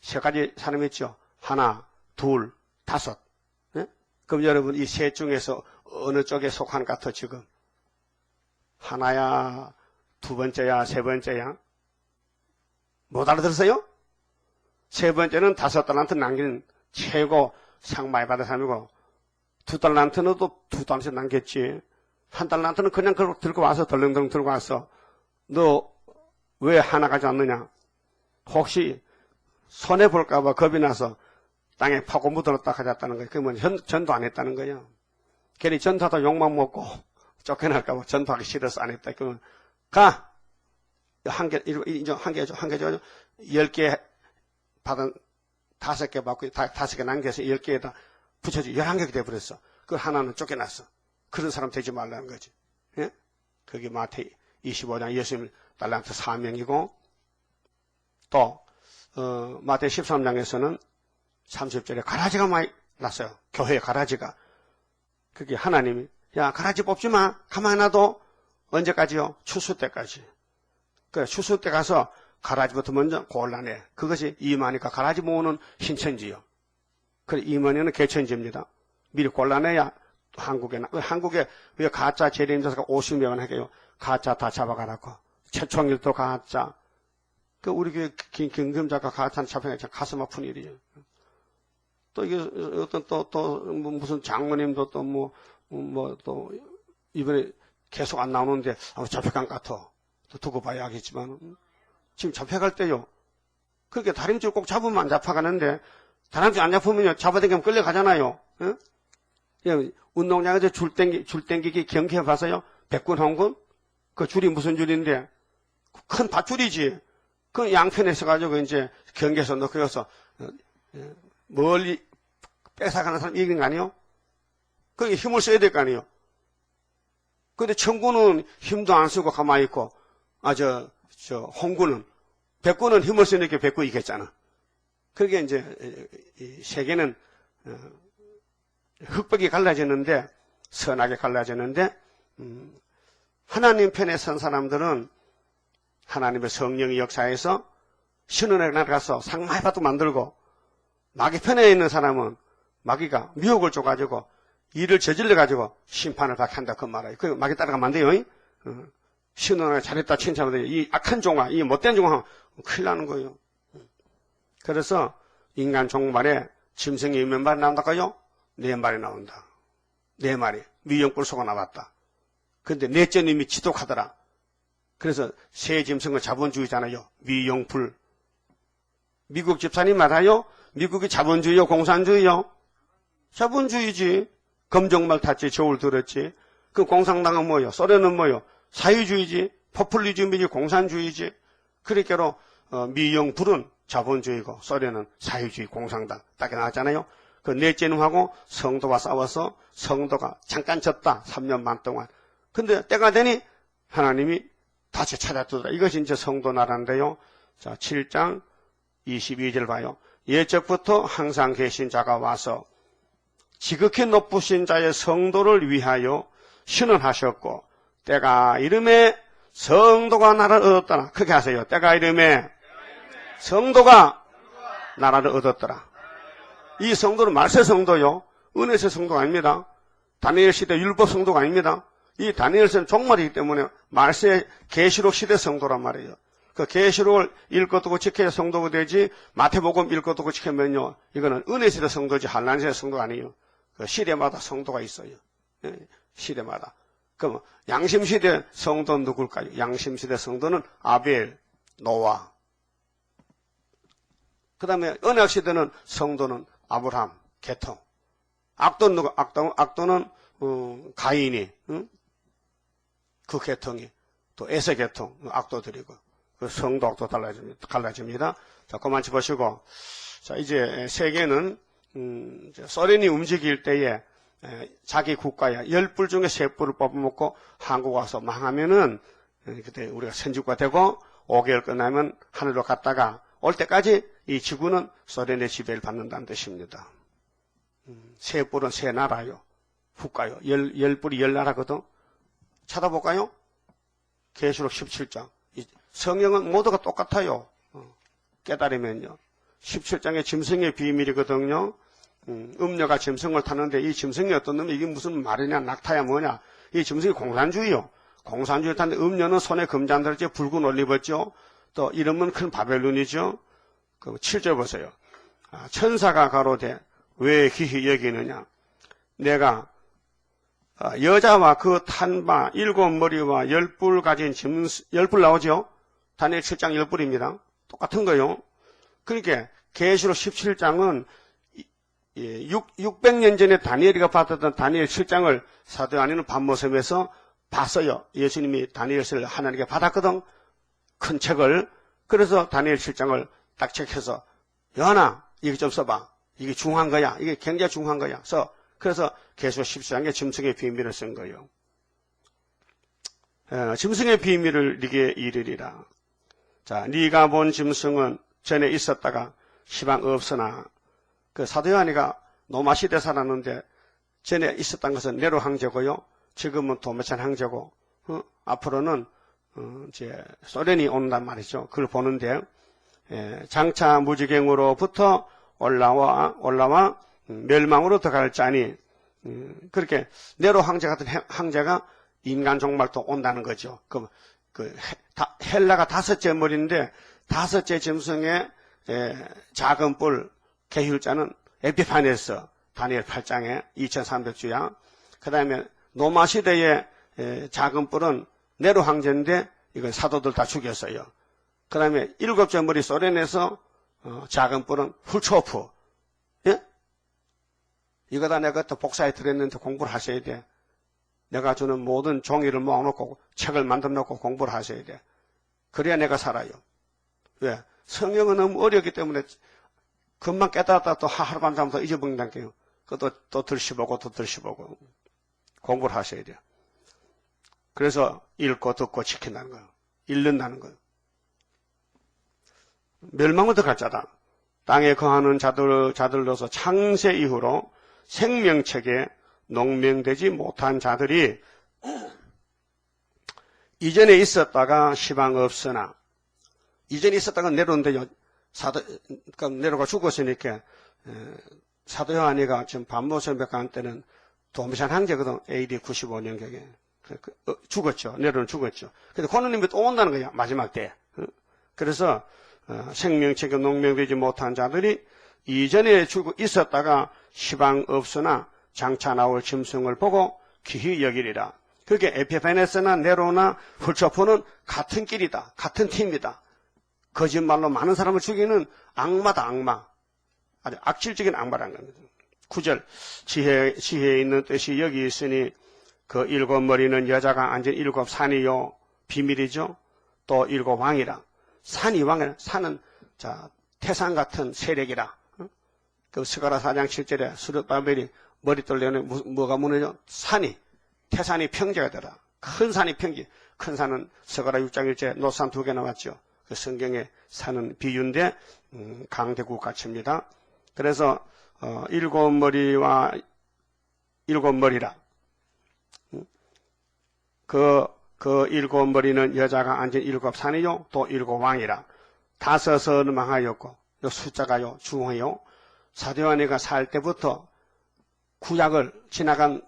세 가지 사람이 있죠. 하나, 둘, 다섯. 네? 그럼 여러분 이 셋 중에서 어느 쪽에 속한 것 같아 지금? 하나야, 두 번째야, 세 번째야? 못 알아들었어요? 세 번째는 5달란트 남기는 최고 상 많이 받은 사람이고 2달란트는 또 2달란트 남겼지. 1달란트는 그냥 들고 와서 덜렁덜렁 들고 와서 너 왜 하나 가지 않느냐? 혹시 손해볼까봐 겁이 나서 땅에 파고 묻어놨다 가졌다는 거예요. 그러면 전도 안 했다는 거예요. 괜히 전도하다 욕만 먹고 쫓겨날까봐 전도하기 싫어서 안 했다. 그러면 가! 한 개 줘. 10개 받은 5개 받고 5개 남겨서 10개에다 붙여줘. 11개가 돼버렸어. 그 하나는 쫓겨났어. 그런 사람 되지 말라는 거지. 예? 그게 마태 25장 예수님 달란트 4명이고 또 마태 13장에서는 30절에 가라지가 많이 났어요. 교회에 가라지가. 그게 하나님이 야 가라지 뽑지 마. 가만히 놔둬. 언제까지요? 추수 때까지. 그래 추수 때 가서 가라지부터 먼저 골라내. 그것이 이만희가 가라지 모으는 신천지요. 그래 이만희는 개천지입니다. 미리 골라내야 한국에 왜 가짜 재림자가 50명은 하게요. 가짜 다 잡아가라고. 최총일도 가짜. 그 우리 교회 김금자가 가짜 잡혀가 가슴 아픈 일이에요. 또 이게 어떤 또 무슨 장모님도 또 또 이번에 계속 안 나오는데 잡혀간 것 같아. 또 두고 봐야 하겠지만 지금 잡혀갈 때요. 그렇게 다림줄 꼭 잡으면 안 잡아가는데 다림줄 안 잡으면요 잡아당기면 끌려가잖아요. 응? 운동장에서 줄 땡기기 경기해 봤어요? 백군 홍군? 그 줄이 무슨 줄인데 큰 밧줄이지. 그 양편에 있어가지고 이제 경계에서 넣어서 멀리 뺏어가는 사람 이기는 거 아니에요? 그게 힘을 써야 될 거 아니에요? 근데 청군은 힘도 안 쓰고 가만히 있고 홍군은 백군은 힘을 쓰니까 백군 이겼잖아. 그게 이제 세계는 흑백이 갈라졌는데 선하게 갈라졌는데 하나님 편에 선 사람들은 하나님의 성령의 역사에서 신원에 나가서 상 많이 받고 만들고 마귀 편에 있는 사람은 마귀가 미혹을 줘가지고 일을 저질러가지고 심판을 받게 한다 그 말이에요. 그 마귀 따라가면 안 돼요. 신원에 잘했다 칭찬하면 이 악한 종아, 이 못된 종아 큰일 나는 거예요. 그래서 인간 종말에 짐승이 몇 마리 나온다까요? 4마리 나온다. 4마리. 미용불 속아 나왔다. 근데 넷째 님이 지독하더라. 그래서 새 짐승은 자본주의잖아요. 미용불. 미국 집사님 맞아요? 미국이 자본주의요? 공산주의요? 자본주의지. 검정말 탔지. 저울 들었지. 그 공산당은 뭐요? 소련은 뭐요? 사회주의지. 포퓰리즘이지. 공산주의지. 그러니까 미용불은 자본주의고 소련은 사회주의 공산당 딱 나왔잖아요. 그 넷째 놈하고 성도가 싸워서 성도가 잠깐 졌다. 3년 반 동안. 근데 때가 되니 하나님이 다시 찾아두더라. 이것이 이제 성도 나라인데요. 자, 7장 22절 봐요. 예적부터 항상 계신 자가 와서 지극히 높으신 자의 성도를 위하여 신원하셨고 때가 이름에 성도가 나라를 얻었더라. 크게 하세요. 때가 이름에 성도가 나라를 얻었더라. 이 성도는 말세 성도요. 은혜세 성도가 아닙니다. 다니엘 시대 율법 성도가 아닙니다. 이 다니엘서는 종말이기 때문에 말세 계시록 시대 성도란 말이에요. 그 계시록을 읽고 듣고 지켜야 성도가 되지 마태복음 읽고 듣고 지키면요. 이거는 은혜 시대 성도지 한란 시대 성도가 아니에요. 그 시대마다 성도가 있어요. 시대마다. 그럼 양심 시대 성도는 누굴까요? 양심 시대 성도는 아벨, 노아. 그 다음에 언약 시대는 성도는 아브라함, 계통. 악도는 누가? 악도는 가인이, 그 계통이 또 에세 계통, 악도들이고 그 성도 악도 달라집니다. 자, 그만 보시고 자 이제 세계는 소련이 움직일 때에 자기 국가에 10불 중에 3불을 뽑아먹고 한국 와서 망하면은 그때 우리가 선진국가 되고 5개월 끝나면 하늘로 갔다가 올 때까지 이 지구는 소련의 지배를 받는다는 뜻입니다. 3불은 3나라요. 국가요. 10불이 10나라거든. 찾아볼까요? 계시록 17장. 성경은 모두가 똑같아요. 깨달으면요. 17장의 짐승의 비밀이거든요. 음녀가 짐승을 타는데 이 짐승이 어떤 놈이 이게 무슨 말이냐 낙타야 뭐냐. 이 짐승이 공산주의요. 공산주의 타는데 음녀는 손에 금잔 들었죠. 붉은 옷 입었죠. 또 이름은 큰 바벨론이죠. 그 7절 보세요. 천사가 가로되 왜 기히 여기느냐. 내가 여자와 그 탄 바 7머리와 10뿔 가진 짐승 10뿔 나오죠. 다니엘 7장 10뿔입니다. 똑같은 거요. 그러니까 계시록 17장은 600년 전에 다니엘이가 받았던 다니엘 7장을 사도 요한은 밤모섬에서 봤어요. 예수님이 다니엘서를 하나님께 받았거든. 큰 책을. 그래서 다니엘 7장을 딱 책해서 요한아 이거 좀 써봐. 이게 중요한 거야. 이게 굉장히 중요한 거야. 그래서 계시록 17장에 짐승의 비밀을 쓴 거예요. 짐승의 비밀을 네게 이르리라. 자, 네가 본 짐승은 전에 있었다가 시방 없으나 그 사도 요한이가 노마 시대 살았는데 전에 있었던 것은 네로 황제고요. 지금은 도메찬 황제고 앞으로는 이제 소련이 온단 말이죠. 그걸 보는데 장차 무지갱으로부터 올라와 멸망으로 들어갈 자니 그렇게 네로 황제 같은 황제가 인간 종말도 온다는 거죠. 헬라가 5째 머리인데 5째 짐승의 작은 뿔 계율자는 에피파네스 다니엘 8장에 2300주야. 그 다음에 노마 시대의 작은 뿔은 네로 황제인데 이건 사도들 다 죽였어요. 그 다음에 7째 머리 소련에서 작은 뿔은 훌초프. 예? 이거 다 내가 또 복사해 드렸는데 공부를 하셔야 돼. 내가 주는 모든 종이를 모아놓고 책을 만들어 놓고 공부를 하셔야 돼. 그래야 내가 살아요. 왜? 성경은 너무 어렵기 때문에 금방 깨달았다 또 하루밤 잠도 잊어버린다니까요. 그것도 또 들시보고 또 들시보고 공부를 하셔야 돼요. 그래서 읽고 듣고 지킨다는 거예요. 읽는다는 거예요. 멸망부터 갈 자다. 땅에 거하는 자들로서 창세 이후로 생명책에 농명되지 못한 자들이 이전에 있었다가 시방 없으나 이전에 있었다가 네로인데요. 네로가 죽었으니까 사도 요한이가 지금 밤모섬에 간 때는 도미산 황제거든. AD 95년경에 죽었죠. 네로는 죽었죠. 근데 고노님이 또 온다는 거야. 마지막 때. 그래서 생명책에 농명되지 못한 자들이 이전에 죽어 있었다가 시방 없으나 장차 나올 짐승을 보고 기히 여기리라. 그게 에피파네스나 네로나 훌초프는 같은 길이다. 같은 팀이다. 거짓말로 많은 사람을 죽이는 악마다 악마. 아주 악질적인 악마라는 겁니다. 9절 지혜에 있는 뜻이 여기 있으니 그 7머리는 여자가 앉은 7산이요 비밀이죠. 또 7왕이라. 산이 왕이라. 산은 자 태산 같은 세력이라. 그 스가랴 4장 7절에 수르바벨이 머릿돌 내는 뭐가 무너져? 산이, 태산이 평지가 되라. 큰 산이 평지. 큰 산은 스가랴 6장 1절에 노산 2개 나왔죠. 그 성경에 사는 비유인데 강대국 가치입니다. 그래서 일곱 머리와 일곱 머리라. 그 일곱 머리는 여자가 앉은 일곱 산이요, 또 일곱 왕이라. 다섯은 망하였고, 요 숫자가요 중호요. 사도 요한이가 살 때부터 구약을 지나간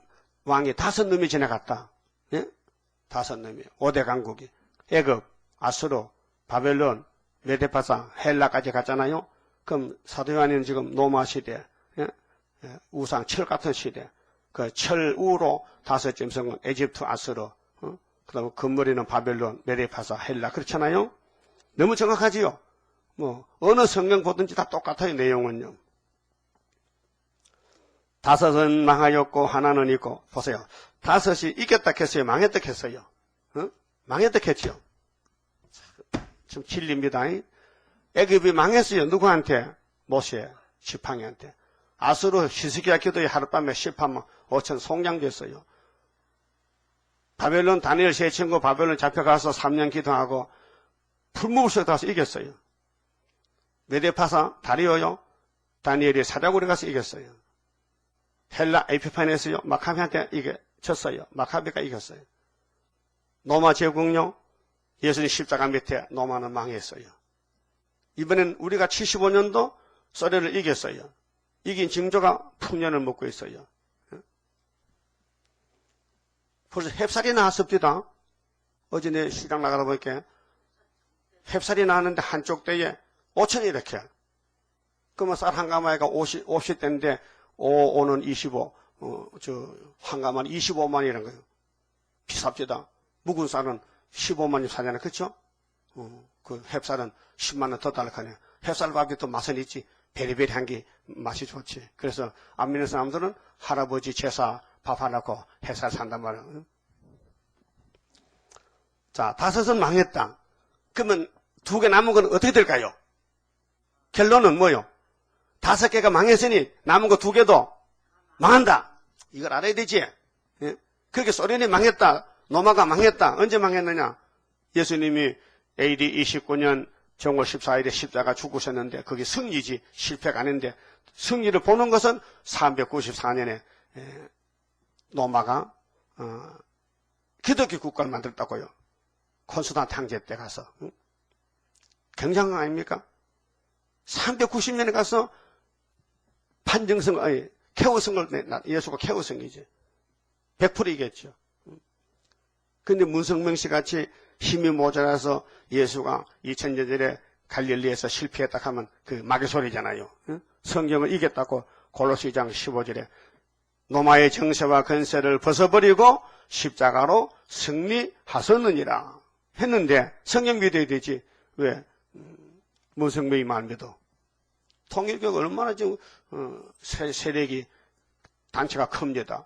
왕이 5놈이 지나갔다. 예? 5놈이 5대 강국이 애굽, 아수르, 바벨론, 메데파사, 헬라까지 갔잖아요. 그럼 사도 요한이는 지금 노마 시대, 예? 우상 철 같은 시대, 그 철우로 5점 성은 에집트, 아수르, 그다음에 금머리는 바벨론, 메데파사, 헬라 그렇잖아요. 너무 정확하지요. 뭐 어느 성경 보든지 다 똑같아요. 내용은요. 5은 망하였고 하나는 있고. 보세요. 5이 이겼다 했어요, 망했다 했어요? 망했다 했죠. 좀 진리입니다. 애굽이 망했어요. 누구한테? 모세 지팡이한테. 아수르 히스기야 기도에 하룻밤에 18만 5천 송장됐어요. 바벨론 다니엘 세 친구 바벨론 잡혀가서 3년 기도하고 풀무불 속에 가서 이겼어요. 메데파사 다리오요. 다니엘이 사자굴에 가서 이겼어요. 헬라 에피파네스요. 마카비한테 졌어요. 마카비가 이겼어요. 노마 제국요. 예수님 십자가 밑에 노마는 망했어요. 이번엔 우리가 75년도 소련을 이겼어요. 이긴 징조가 풍년을 먹고 있어요. 벌써 햅살이 나왔습니다. 어제 내 시장 나가다 보니까 햅살이 나왔는데 한쪽 대에 5천이 이렇게. 그러면 쌀 한 가마에가 50대인데 5는 25, 한 가마는 25만이라는 거예요. 비쌉니다. 묵은 쌀은 15만이 사잖아요. 그렇죠? 그 햅쌀은 10만 원 더 달라하네요. 햅쌀밥이 또 맛은 있지. 베리베리한 게 맛이 좋지. 그래서 안 믿는 사람들은 할아버지 제사 밥 하나 넣고 햅쌀 산단 말이에요. 자, 5은 망했다. 그러면 2개 남은 건 어떻게 될까요? 결론은 뭐요? 5개가 망했으니 남은 거 2개도 망한다. 이걸 알아야 되지. 예? 그렇게 소련이 망했다. 노마가 망했다. 언제 망했느냐? 예수님이 AD 29년 정월 14일에 십자가 죽으셨는데 그게 승리지 실패가 아닌데 승리를 보는 것은 394년에 노마가 기독교 국가를 만들었다고요. 콘스탄트 황제 때 가서. 굉장한 거 아닙니까? 390년에 가서 케오성을 예수가 케오성이지. 100% 이겼죠. 근데 문성명 씨 같이 힘이 모자라서 예수가 2000년 전에 갈릴리에서 실패했다 하면 그 마귀 소리잖아요. 성경을 이겼다고 골로새 2장 15절에 노마의 정세와 권세를 벗어버리고 십자가로 승리하셨느니라 했는데 성경 믿어야 되지. 왜? 문성명이 말 믿어. 통일교가 얼마나 지금 세력이 단체가 큽니다.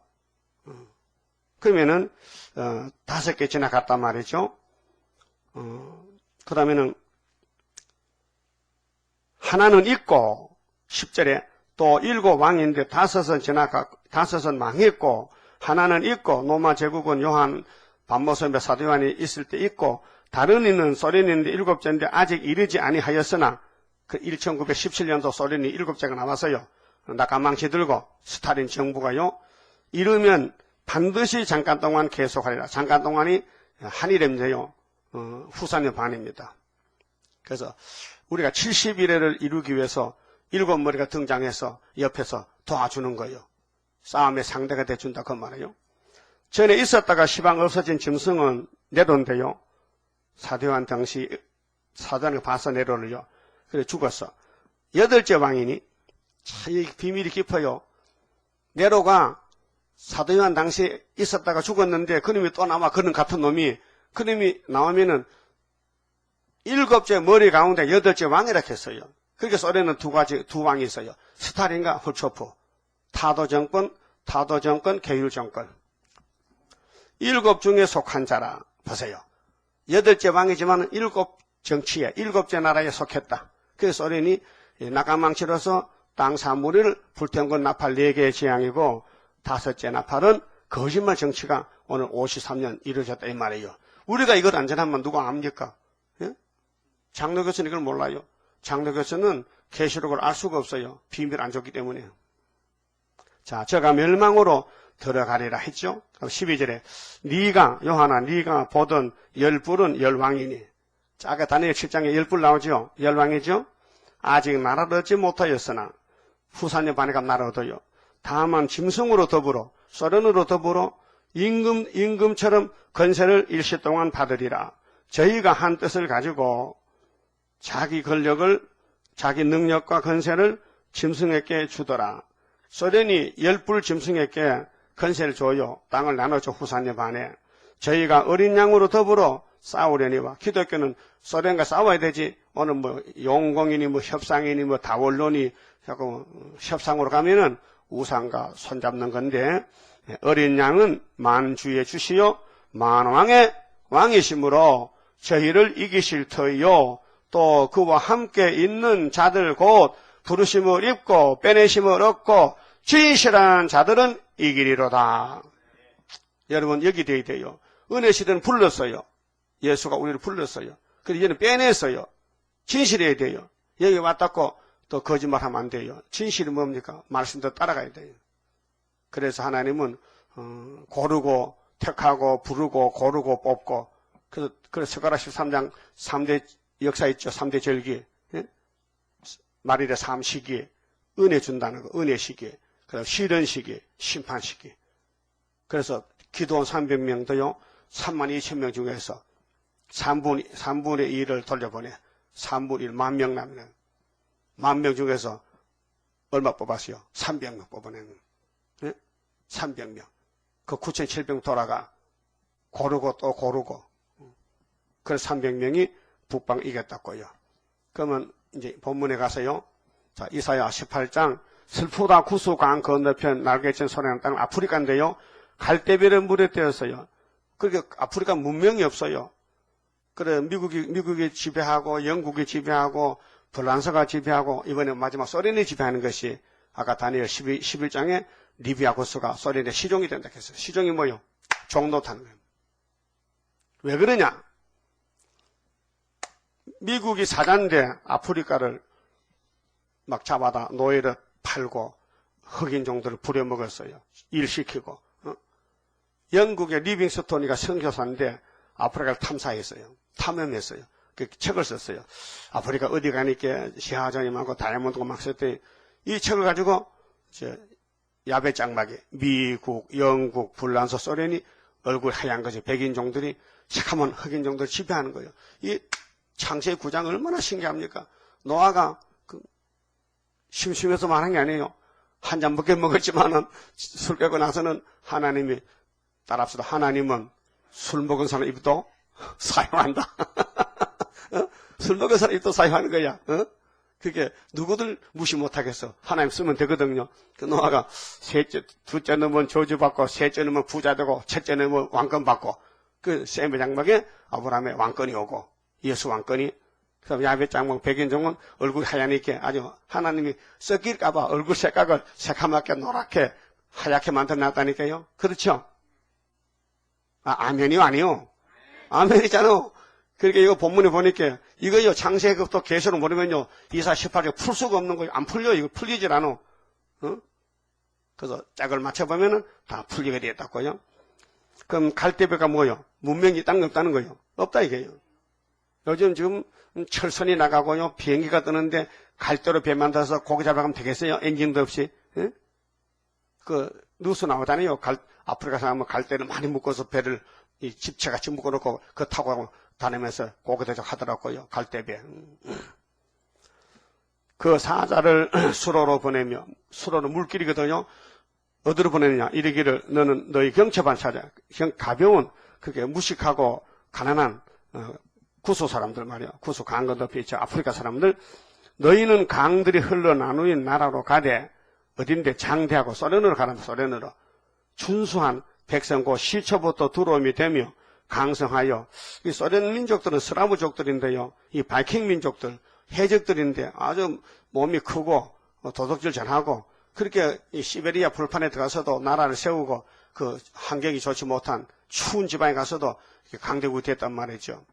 그러면은 5개 지나갔단 말이죠. 그 다음에는 하나는 있고 10절에 또 7왕인데 5은 망했고 하나는 있고 노마 제국은 요한 반모섬에 사도 요한이 있을 때 있고 다른 이는 소련인데 7제인데 아직 이르지 아니하였으나 그 1917년도 소련이 7제가 나왔어요. 낙하망치 들고 스탈린 정부가요. 이르면 반드시 잠깐 동안 계속하리라. 잠깐 동안이 한일임제요. 후산의 반입니다. 그래서 우리가 70일회를 이루기 위해서 7머리가 등장해서 옆에서 도와주는 거예요. 싸움의 상대가 돼준다 그 말이에요. 전에 있었다가 시방 없어진 짐승은 네로인데요. 사도요한 당시 사도요한을 봐서 네로를요. 그래 죽었어. 8째 왕이니 참 비밀이 깊어요. 네로가 사도요한 당시에 있었다가 죽었는데 그놈이 또 남아. 그런 같은 놈이 그놈이 나오면은 7째 머리 가운데 8째 왕이라 했어요. 그렇게 소련은 두 왕이 있어요. 스탈린과 후초프. 타도 정권, 계율 정권. 7 중에 속한 자라. 보세요. 8째 왕이지만 7 정치에 7째 나라에 속했다. 그래서 소련이 낙하망치로서 땅 3분의 1을 불태운 건 나팔 4개의 재앙이고 5째 나팔은 거짓말 정치가 오늘 53년 이루어졌다 이 말이에요. 우리가 이걸 안전하면 누가 압니까? 예? 장로교수는 이걸 몰라요. 장로교수는 계시록을 알 수가 없어요. 비밀 안 줬기 때문에. 자, 저가 멸망으로 들어가리라 했죠. 12절에 요한아 네가 보던 열불은 열왕이니. 자, 아까 다니엘 7장에 열불 나오죠. 열왕이죠. 아직 나라를 얻지 못하였으나 후사년 반에가 나라 얻어요. 다만 짐승으로 더불어 소련으로 더불어 임금처럼 권세를 일시 동안 받으리라. 저희가 한 뜻을 가지고 자기 권력을 자기 능력과 권세를 짐승에게 주더라. 소련이 열불 짐승에게 권세를 줘요. 땅을 나눠줘 후사년 반에. 저희가 어린 양으로 더불어 싸우려니와 기독교는 소련과 싸워야 되지. 오늘 뭐 용공이니 뭐 협상이니 뭐 다원론이 자꾸 협상으로 가면은 우상과 손잡는 건데 어린 양은 만주에 주시요 만왕의 왕이심으로 저희를 이기실 터이요 또 그와 함께 있는 자들 곧 부르심을 입고 빼내심을 얻고 진실한 자들은 이기리로다. 여러분 여기 돼야 돼요. 은혜 시대는 불렀어요. 예수가 우리를 불렀어요. 그래서 얘는 빼냈어요. 진실해야 돼요. 여기 왔다고 또 거짓말하면 안 돼요. 진실이 뭡니까? 말씀대로 따라가야 돼요. 그래서 하나님은 고르고 택하고 부르고 고르고 뽑고 그래서 스가랴 13장 3대 역사 있죠. 3대 절기. 예? 말일의 3시기 은혜 준다는 거. 은혜 시기. 그다음 시련 시기, 심판 시기. 그래서 기도원 300명도요. 32,000명 중에서 3분의 2를 돌려보내. 3분의 1, 10,000명 남는. 10,000명 중에서 얼마 뽑았어요? 300명 뽑아내는. 네? 300명. 그 9,700명 돌아가. 고르고 또 고르고. 그래서 300명이 북방 이겼다고요. 그러면 이제 본문에 가서요. 자, 이사야 18장. 슬프다 구수강 건너편 날개친 소리나는 땅은 아프리카인데요. 갈대별의 물에 떼었어요. 그러니까 아프리카 문명이 없어요. 그래 미국이 지배하고 영국이 지배하고 프랑스가 지배하고 이번에 마지막 소련이 지배하는 것이 아까 다니엘 11장에 리비아고스가 소련의 시종이 된다 했어요. 시종이 뭐요? 종노타는 거예요. 왜 그러냐? 미국이 사자인데 아프리카를 막 잡아다 노예를 팔고 흑인종들을 부려먹었어요. 일시키고. 영국의 리빙스톤이가 선교사인데 아프리카를 탐사했어요. 탐험했어요. 그 책을 썼어요. 아프리카 어디 가니까 시하전이 많고 다이아몬드가 막 썼더니 이 책을 가지고 야베 장막에 미국, 영국, 불란서, 소련이 얼굴 하얀 거죠. 백인종들이 새카만 흑인종들을 지배하는 거예요. 이 창세기 9장 얼마나 신기합니까? 노아가 심심해서 말한 게 아니에요. 한 잔밖에 먹었지만은 술 깨고 나서는 하나님이 따라합시다. 하나님은 술 먹은 사람 입도 사용한다. 술 먹은 사람 입도 사용하는 거야. 그게 누구들 무시 못하겠어. 하나님 쓰면 되거든요. 그 노아가 둘째 놈은 저주받고 셋째 놈은 부자되고 첫째 놈은 왕권 받고 그 셈의 장막에 아브라함의 왕권이 오고 예수 왕권이 그다음 야베 장막 백인종은 얼굴 하얘니까 아주 하나님이 썩일까봐 얼굴 색깔을 새카맣게 노랗게 하얗게 만들어놨다니까요. 그렇죠? 아멘이요? 아니요? 아멘이잖아. 그러니까 이거 본문에 보니까 이거요 창세기부터 계시록 모르면요 이사 18장 풀 수가 없는 거예요. 안 풀려. 이거 풀리질 않아. 그래서 짝을 맞춰보면은 다 풀리게 되었다고요. 그럼 갈대배가 뭐요? 문명이 땅 없다는 거예요. 없다 이게요. 요즘 지금 철선이 나가고요 비행기가 뜨는데 갈대로 배 만들어서 고기 잡아가면 되겠어요? 엔진도 없이. 예? 그 뉴스 나오잖아요. 아프리카 사람은 갈대를 많이 묶어서 배를 이 집채같이 묶어놓고 그 타고 다니면서 고기 대접 하더라고요. 갈대배. 그 사자를 수로로 보내며 수로는 물길이거든요. 어디로 보내느냐? 이르기를 너는 너희 경첩한 사자, 가벼운 그게 무식하고 가난한 구수 사람들 말이야. 구수 강 건너편 있죠. 아프리카 사람들. 너희는 강들이 흘러 나누인 나라로 가되 어딘데 장대하고 소련으로 가라면 소련으로 준수한 백성고 시초부터 두려움이 되며 강성하여 이 소련 민족들은 슬라브족들인데요. 이 바이킹 민족들 해적들인데 아주 몸이 크고 도둑질 잘하고 그렇게 이 시베리아 불판에 들어가서도 나라를 세우고 그 환경이 좋지 못한 추운 지방에 가서도 강대국이 됐단 말이죠.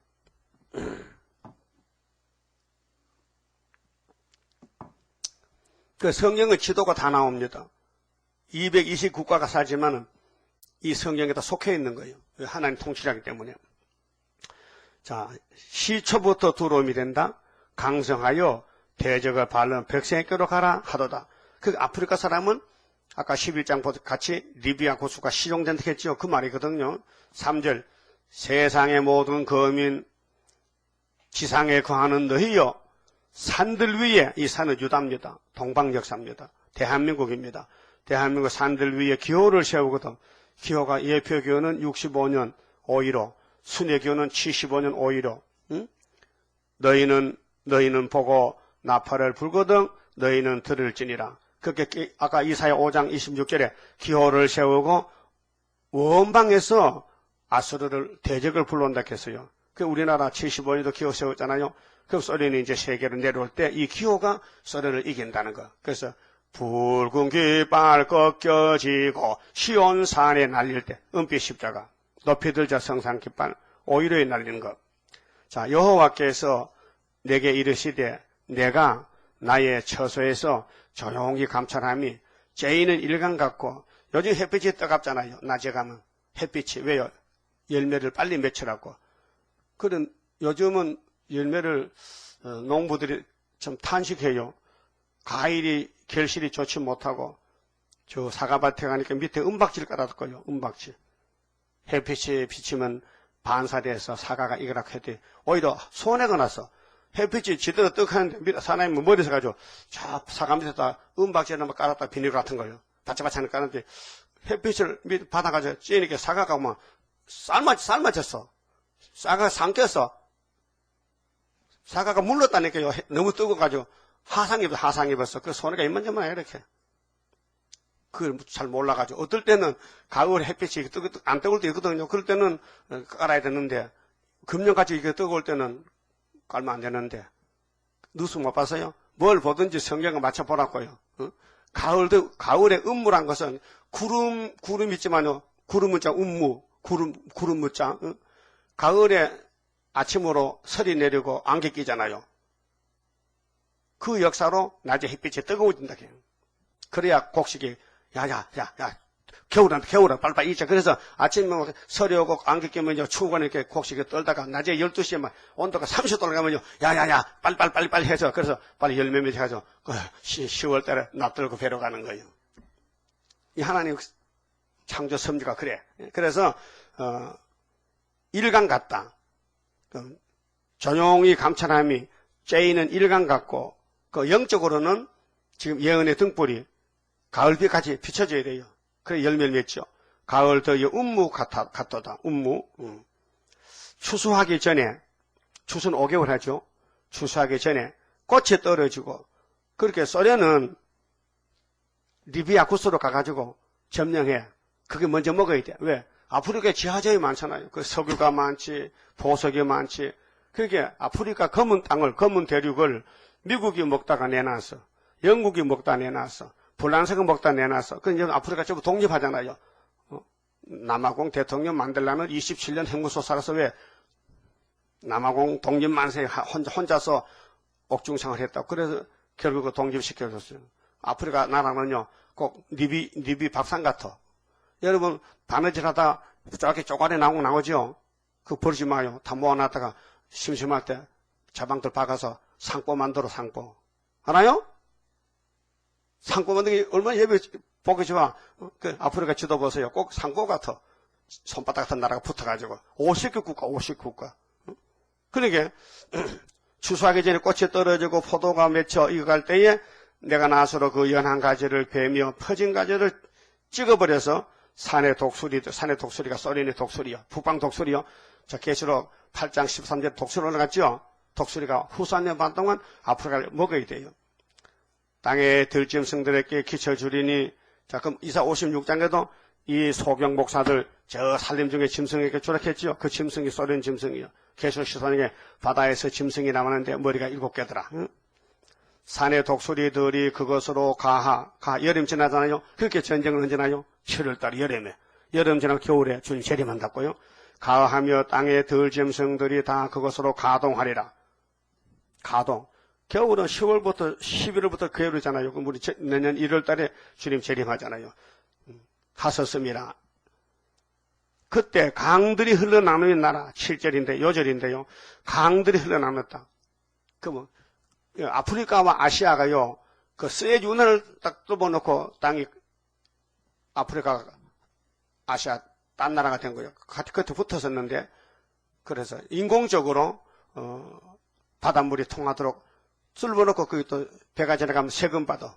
그 성경의 지도가 다 나옵니다. 220국가가 살지만은 이 성경에 다 속해 있는 거예요. 하나님 통치하기 때문에. 자, 시초부터 두려움이 된다. 강성하여 대적을 바른 백성에게로 가라 하도다. 그 아프리카 사람은 아까 11장 같이 리비아 고수가 시종된다 했죠. 그 말이거든요. 3절 세상의 모든 거민 지상에 거하는 너희여 산들 위에, 이 산은 유다입니다. 동방역사입니다. 대한민국입니다. 대한민국 산들 위에 기호를 세우거든. 기호가 예표기호는 65년 5.15, 순회기호는 75년 5.15. 응? 너희는 보고 나팔을 불거든 너희는 들을지니라. 그렇게 아까 이사야 5장 26절에 기호를 세우고 원방에서 아수르를 대적을 불러온다 했어요. 그 우리나라 75년도 기호 세웠잖아요. 그 소련이 이제 세계로 내려올 때 이 기호가 소련을 이긴다는 거. 그래서 붉은 깃발 꺾여지고 시온산에 날릴 때 은빛 십자가 높이 들자 성산 깃발 5.15에 날리는 것. 자, 여호와께서 내게 이르시되 내가 나의 처소에서 조용히 감찰함이 죄인은 일간 같고 요즘 햇빛이 뜨겁잖아요. 낮에 가면 햇빛이 왜요? 열매를 빨리 맺히라고. 그런 요즘은 열매를 농부들이 좀 탄식해요. 과일이 결실이 좋지 못하고 저 사과밭에 가니까 밑에 은박지를 깔아뒀고요. 은박지. 햇빛이 비치면 반사돼서 사과가 이거라 해도 오히려 손해가 나서 햇빛이 지대로 떡하는데 사나이 머리에서 가지고 저 사과 밑에다 은박지를 깔았다 비닐 같은 거요. 바짝바짝 깔았는데 햇빛을 밑에 받아가지고 찌니까 사과가 막 삶아졌어. 사과가 삼켰어. 사과가 물렀다니까요. 너무 뜨거워가지고 하상 입었어. 그 손해가 이만저만 해 이렇게. 그걸 잘 몰라가지고 어떨 때는 가을 햇빛이 안 뜨거울 때 있거든요. 그럴 때는 깔아야 되는데 금년같이 이게 뜨거울 때는 깔면 안 되는데 뉴스 못 봤어요? 뭘 보든지 성경을 맞춰보라고요. 가을에 음무란 것은 구름 있지만요. 구름 문자 음무, 구름 문자. 가을에 아침으로 설이 내리고 안개 끼잖아요. 그 역사로 낮에 햇빛이 뜨거워진다. 그래야 곡식이 야야야 겨울은 빨리빨리 있자. 그래서 아침에 설이 오고 안개 끼면 이제 추우고 이렇게 곡식이 떨다가 낮에 12시에 막 온도가 30도 올라가면요. 야야야 빨리 해서 그래서 빨리 열매 맺어가지고 10월 달에 납들고 배로 가는 거예요. 이 하나님 창조 섭리가 그래. 그래서 일간 같다. 조용히 감찰함이 죄인은 일간 같고 그 영적으로는 지금 예언의 등불이 가을비같이 비춰져야 돼요. 그래 열매를 맺죠. 가을 더위 운무 같도다. 운무. 추수하기 전에 추수는 5개월 하죠. 추수하기 전에 꽃이 떨어지고 그렇게 소련은 리비아 구스로 가가지고 점령해. 그게 먼저 먹어야 돼. 왜? 아프리카에 지하재이 많잖아요. 그 석유가 많지, 보석이 많지. 그렇게 아프리카 검은 땅을, 검은 대륙을 미국이 먹다가 내놨어. 영국이 먹다 내놨어. 불란서가 먹다 내놨어. 그럼 아프리카 전부 독립하잖아요. 남아공 대통령 만들라는 27년 행무소 살아서 왜 남아공 독립 만세에 혼자서 옥중생활 했다고. 그래서 결국 독립시켜줬어요. 아프리카 나라는요, 꼭 리비 밥상 같아. 여러분, 바느질 하다 저렇게 쪼가리 나오죠? 그거 버리지 마요. 다 모아놨다가 심심할 때 자방들 박아서 상포 만들어, 상포. 알아요? 상포 만들기 얼마나 보기 좋아. 그 아프리카 지도 보세요. 꼭 상포 같아. 손바닥 같은 나라가 붙어가지고. 50국가. 그러게, 추수하기 전에 꽃이 떨어지고 포도가 맺혀 익어갈 때에 내가 나서로 그 연한 가지를 베며 퍼진 가지를 찍어버려서 산의 독수리가 소련의 독수리요. 북방 독수리요. 자, 계시록 8장 13절 독수리 올라갔죠? 독수리가 후산년 반 동안 아프리카를 먹어야 돼요. 땅의 들짐승들에게 기쳐주리니, 자, 그럼 이사 56장에도 이 소경 목사들 저 산림 중에 짐승에게 조락했지요. 그 짐승이 소련 짐승이요. 계속시선에게 바다에서 짐승이 남았는데 머리가 7개더라. 응? 산의 독수리들이 그것으로 여름 지나잖아요. 그렇게 전쟁을 언제 나요? 7월달 여름에. 여름 지나고 겨울에 주님 재림한다고요. 가하며 땅의 들짐승들이 다 그것으로 가동하리라. 가동. 겨울은 10월부터 11월부터 겨울이잖아요. 그럼 우리 내년 1월달에 주님 재림하잖아요. 하셨습니다. 그때 강들이 흘러나누는 나라 7절인데 요절인데요. 강들이 흘러나눴다. 그러면 아프리카와 아시아가요. 그 스에즈 운하를 딱 뚫어놓고 땅이 아프리카, 아시아 딴 나라가 된 거예요. 겉에 붙었었는데 그래서 인공적으로 바닷물이 통하도록 뚫어놓고 거기 또 배가 지나가면 세금 받아.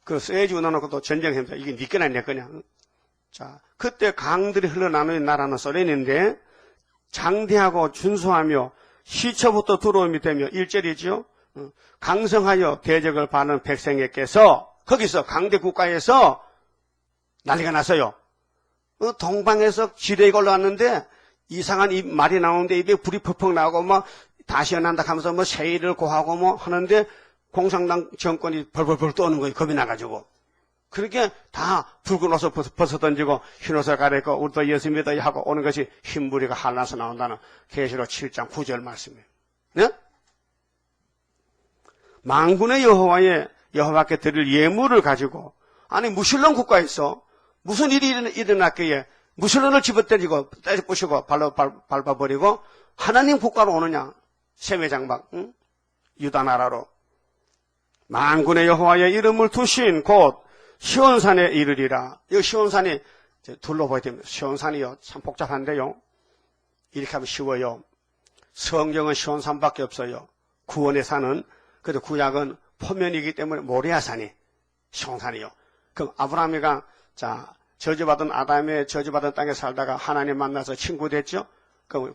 그 스에즈 운하놓고 또 전쟁합니다. 이게 네 거냐 내 거냐. 자, 그때 강들이 흘러나누는 나라는 소련인데 장대하고 준수하며 시초부터 두려움이 되며 1절이죠. 강성하여 대적을 받는 백성에게서 거기서 강대 국가에서 난리가 났어요. 동방에서 지뢰가 올라왔는데 이상한 말이 나오는데 입에 불이 퍽퍽 나오고 뭐 다시 연한다 하면서 뭐 세일을 고하고 뭐 하는데 공산당 정권이 벌벌벌 떠오는 거예요. 겁이 나가지고. 그렇게 다 붉은 옷을 벗어던지고 흰 옷을 갈아입고 우리도 예수 믿어야 하고 오는 것이 흰무리가 한나서 나온다는 계시록 7장 9절 말씀이에요. 네? 만군의 여호와께 드릴 예물을 가지고 아니 무신론 국가에서 무슨 일이 일어났기에 무신론을 집어때리고 때려부시고 밟아버리고 하나님 국가로 오느냐. 셈의 응? 유다 나라로. 만군의 여호와의 이름을 두신 곳 시온산에 이르리라. 이 시온산이 둘러보야 됩니다. 시온산이요. 참 복잡한데요. 이렇게 하면 쉬워요. 성경은 시온산밖에 없어요. 구원의 산은, 그래도 구약은 포면이기 때문에 모리아산이 시온산이요. 그럼 아브라함이가 저주받은 아담의 저주받은 땅에 살다가 하나님 만나서 친구 됐죠? 그럼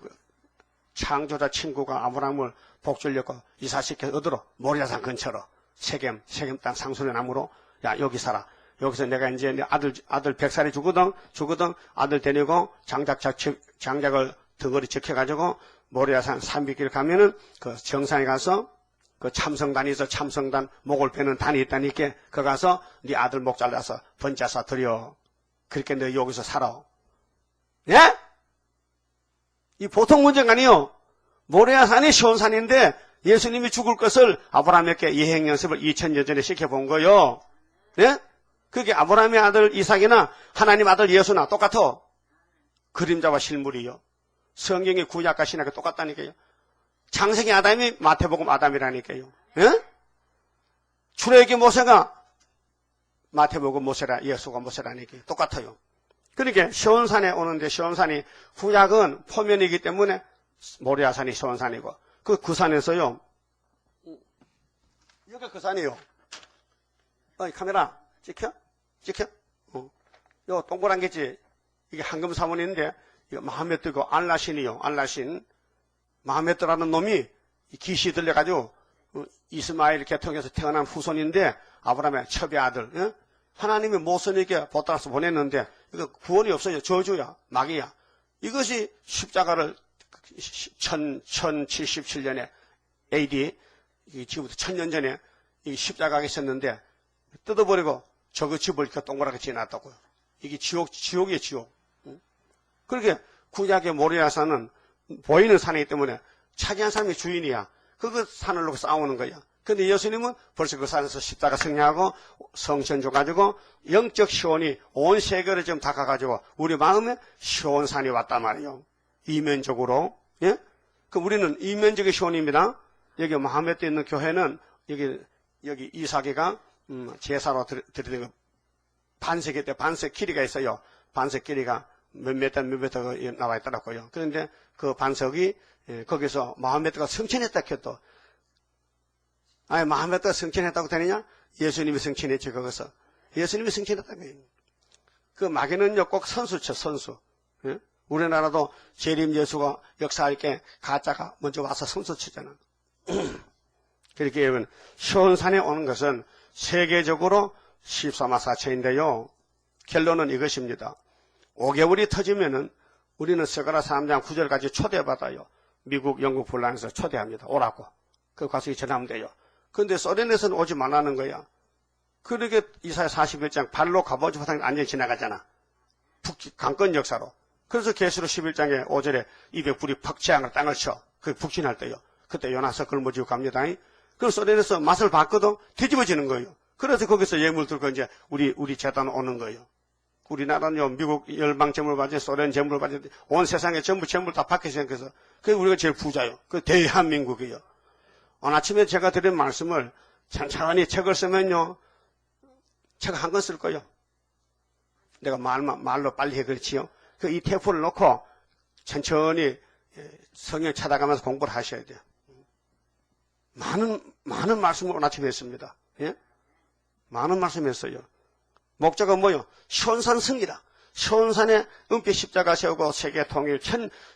창조자 친구가 아브라함을 복주려고 이사시켜 얻으러 모리아산 근처로 세겜 땅 상수리 나무로 야 여기 살아. 여기서 내가 이제 내 아들 100살이 죽거든 아들 데리고 장작을 덩어리 적혀가지고 모리아산 산비길 가면은 그 정상에 가서 그 참성단이 있어. 참성단 목을 베는 단이 있다니까 그 가서 네 아들 목 잘라서 번자사 드려. 그렇게 너 여기서 살아. 예? 이 보통 문제가 아니요. 모리아산이 시온산인데 예수님이 죽을 것을 아브라함에게 예행 연습을 2000년 전에 시켜본 거요. 예? 그게 아브라함의 아들 이삭이나 하나님 아들 예수나 똑같아. 그림자와 실물이요. 성경의 구약과 신약이 똑같다니까요. 창세기 아담이 마태복음 아담이라니까요. 예? 출애굽기 모세가 마태복음 모세라 예수가 모세라니까요. 똑같아요. 그러니까 시온산에 오는데 시온산이 구약은 포면이기 때문에 모리아산이 시온산이고 그 산에서요. 여기 그 산이요. 카메라 찍혀? 요 동그란 게지. 이게 황금 사원인데 이거 마하메트고 알라신이요. 알라신. 마하메트라는 놈이 기시 들려가지고 이스마엘 계통에서 태어난 후손인데 아브라함의 첩의 아들. 예? 하나님이 모세에게 보따라서 보냈는데 이거 구원이 없어요. 저주야. 마귀야. 이것이 십자가를 1077년에 AD 지금부터 1000년 전에 이 십자가가 있었는데 뜯어버리고 저거 집을 이렇게 동그랗게 지어놨다고요. 이게 지옥이에요, 지옥. 그렇게 구약의 모리아산은 보이는 산이기 때문에 차지한 사람이 주인이야. 그 산을 놓고 싸우는 거야. 근데 예수님은 벌써 그 산에서 십자가 승리하고 성천 줘가지고 영적 시온이 온 세계를 좀 닦아가지고 우리 마음에 시온산이 왔단 말이에요. 이면적으로. 예? 그 우리는 이면적의 시온입니다. 여기 마하메트에 있는 교회는 여기 이삭이가 제사로 드리는 거 반석이 때 반석 길이가 있어요. 반석 길이가 몇 미터 나와 있더라고요. 그런데 그 반석이 거기서 마하메트가 성천했다 했도 아니 마하메트가 성천했다고 되느냐? 예수님이 성천했지 거기서. 예수님이 성천했다고 해요. 그 마귀는요 꼭 선수죠 선수. 예? 우리나라도 재림 예수가 역사할 때 가짜가 먼저 와서 선수 치잖아. 그렇게 여러분 시온산에 오는 것은 세계적으로 14만 4천인데요. 결론은 이것입니다. 5개월이 터지면은 우리는 스가랴 3장 9절까지 초대받아요. 미국, 영국 분란에서 초대합니다. 오라고. 그 가서 전하면 돼요. 그런데 소련에서는 오지 말라는 거야. 그러게 이사야 41장 발로 가보지 못한 게 안전히 지나가잖아. 강권 역사로. 그래서 계시록 11장에 5절에 200불이 팍 재앙을 땅을 쳐. 그 북진할 때요. 그때 요나서 걸머지고 갑니다. 그 소련에서 맛을 봤거든. 뒤집어지는 거예요. 그래서 거기서 예물 들고 이제 우리 재단 오는 거예요. 우리나라는요, 미국 열방 재물 받지, 소련 재물 받지, 온 세상에 전부 재물 다 받기 시작해서, 그게 우리가 제일 부자요. 그 대한민국이요. 오늘 아침에 제가 드린 말씀을 천천히 책을 쓰면요, 책 한 권 쓸 거예요. 내가 말로 빨리 해, 그렇지요. 그 이 테이프를 놓고 천천히 성경 찾아가면서 공부를 하셔야 돼요. 많은 말씀을 오늘 아침에 했습니다. 예? 많은 말씀 했어요. 목적은 뭐요? 시온산 승리다. 시온산에 은빛 십자가 세우고 세계 통일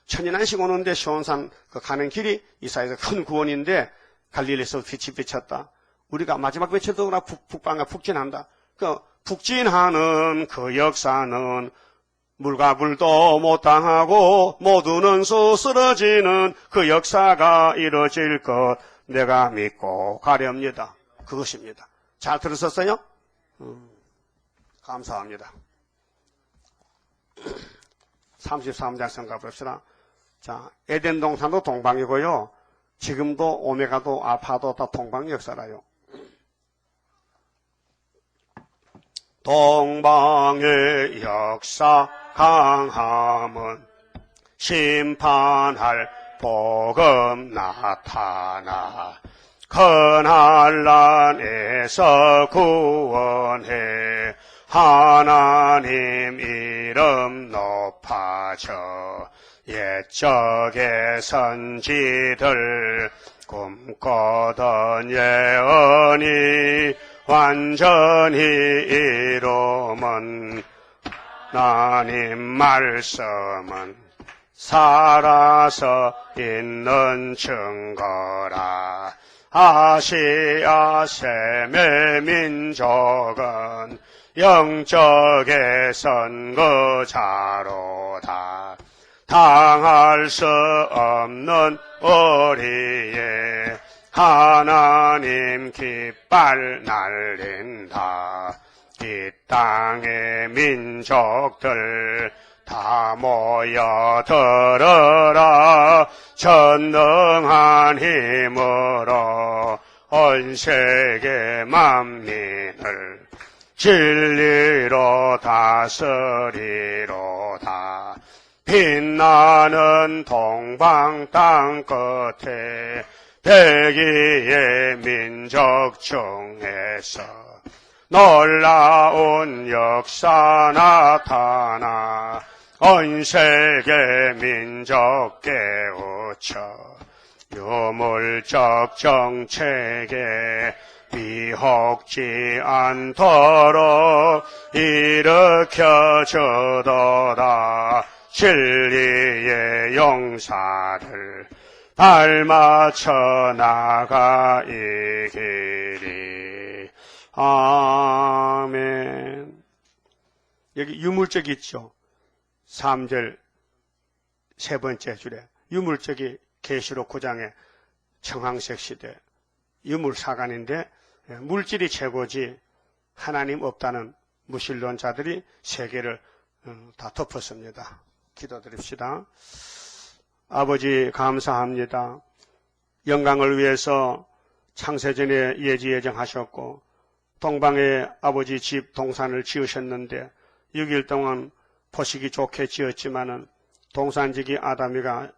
천년한씩 오는데 시온산 그 가는 길이 이사야에서 큰 구원인데 갈릴리에서 빛이 비쳤다. 우리가 마지막 외쳐도나 북방과 북진한다. 그 북진하는 그 역사는 물과 불도 못 당하고 모두는 수스러지는 그 역사가 이루어질 것 내가 믿고 가렵니다. 그것입니다. 잘 들으셨어요? 감사합니다. 33장 성가 봅시다. 자, 에덴 동산도 동방이고요. 지금도 오메가도 알파도 다 동방 역사라요. 동방의 역사 강함은 심판할 복음 나타나 큰한란에서 구원해 하나님 이름 높아져 옛적의 선지들 꿈꾸던 예언이 완전히 이루면 하나님 말씀은 살아서 있는 증거라. 아시아 셈의 민족은 영적의 선거자로다. 당할 수 없는 우리의 하나님 깃발 날린다. 이 땅의 민족들 다 모여들어라. 전능한 힘으로 온 세계 만민을 진리로 다스리로다. 빛나는 동방 땅 끝에 백이의 민족 중에서 놀라운 역사 나타나 온 세계 민족 깨우쳐 유물적 정책에 미혹지 않도록 일으켜주도다. 진리의 용사들 발맞춰 나가 이 길이. 아멘. 여기 유물적이 있죠. 3절 세 번째 줄에 유물적이 계시록 9장의 청황색 시대 유물사관인데 물질이 최고지 하나님 없다는 무신론자들이 세계를 다 덮었습니다. 기도드립시다. 아버지 감사합니다. 영광을 위해서 창세전에 예지예정하셨고 동방에 아버지 집 동산을 지으셨는데 6일 동안 보시기 좋게 지었지만은 동산지기 아담이가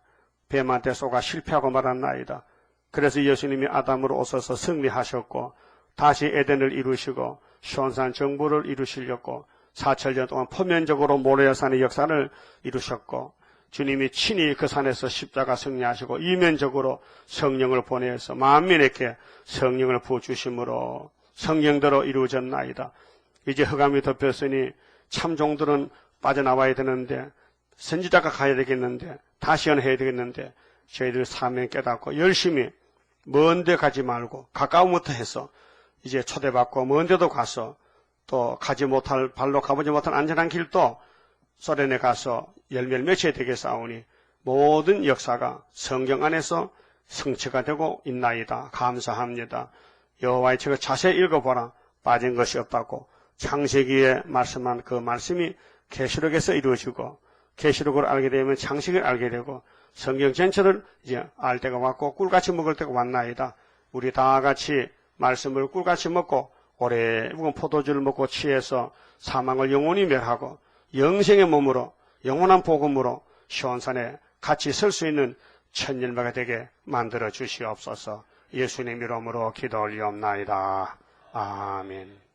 뱀한테 속아 실패하고 말았나이다. 그래서 예수님이 아담으로 오셔서 승리하셨고 다시 에덴을 이루시고 시온산 정부를 이루시려고 4천년 동안 포면적으로 모래산의 역사를 이루셨고 주님이 친히 그 산에서 십자가 승리하시고 이면적으로 성령을 보내서 만민에게 성령을 부어주심으로 성령대로 이루어졌나이다. 이제 흑암이 덮였으니 참종들은 빠져나와야 되는데 선지자가 가야 되겠는데 다시 연해야 되겠는데 저희들 사명 깨닫고 열심히 먼데 가지 말고 가까움부터 해서 이제 초대받고 먼데도 가서 또 가지 못할 발로 가보지 못할 안전한 길도 소련에 가서 열몇 며칠 되게 싸우니 모든 역사가 성경 안에서 성취가 되고 있나이다. 감사합니다. 여호와의 책을 자세히 읽어보라. 빠진 것이 없다고 창세기에 말씀한 그 말씀이 계시록에서 이루어지고 계시록을 알게 되면 창세기를 알게 되고 성경 전체를 이제 알 때가 왔고 꿀같이 먹을 때가 왔나이다. 우리 다 같이 말씀을 꿀같이 먹고 오래 묵은 포도주를 먹고 취해서 사망을 영원히 멸하고 영생의 몸으로 영원한 복음으로 시온산에 같이 설 수 있는 천년마가 되게 만들어 주시옵소서. 예수님 이름으로 기도 올리옵나이다. 아멘.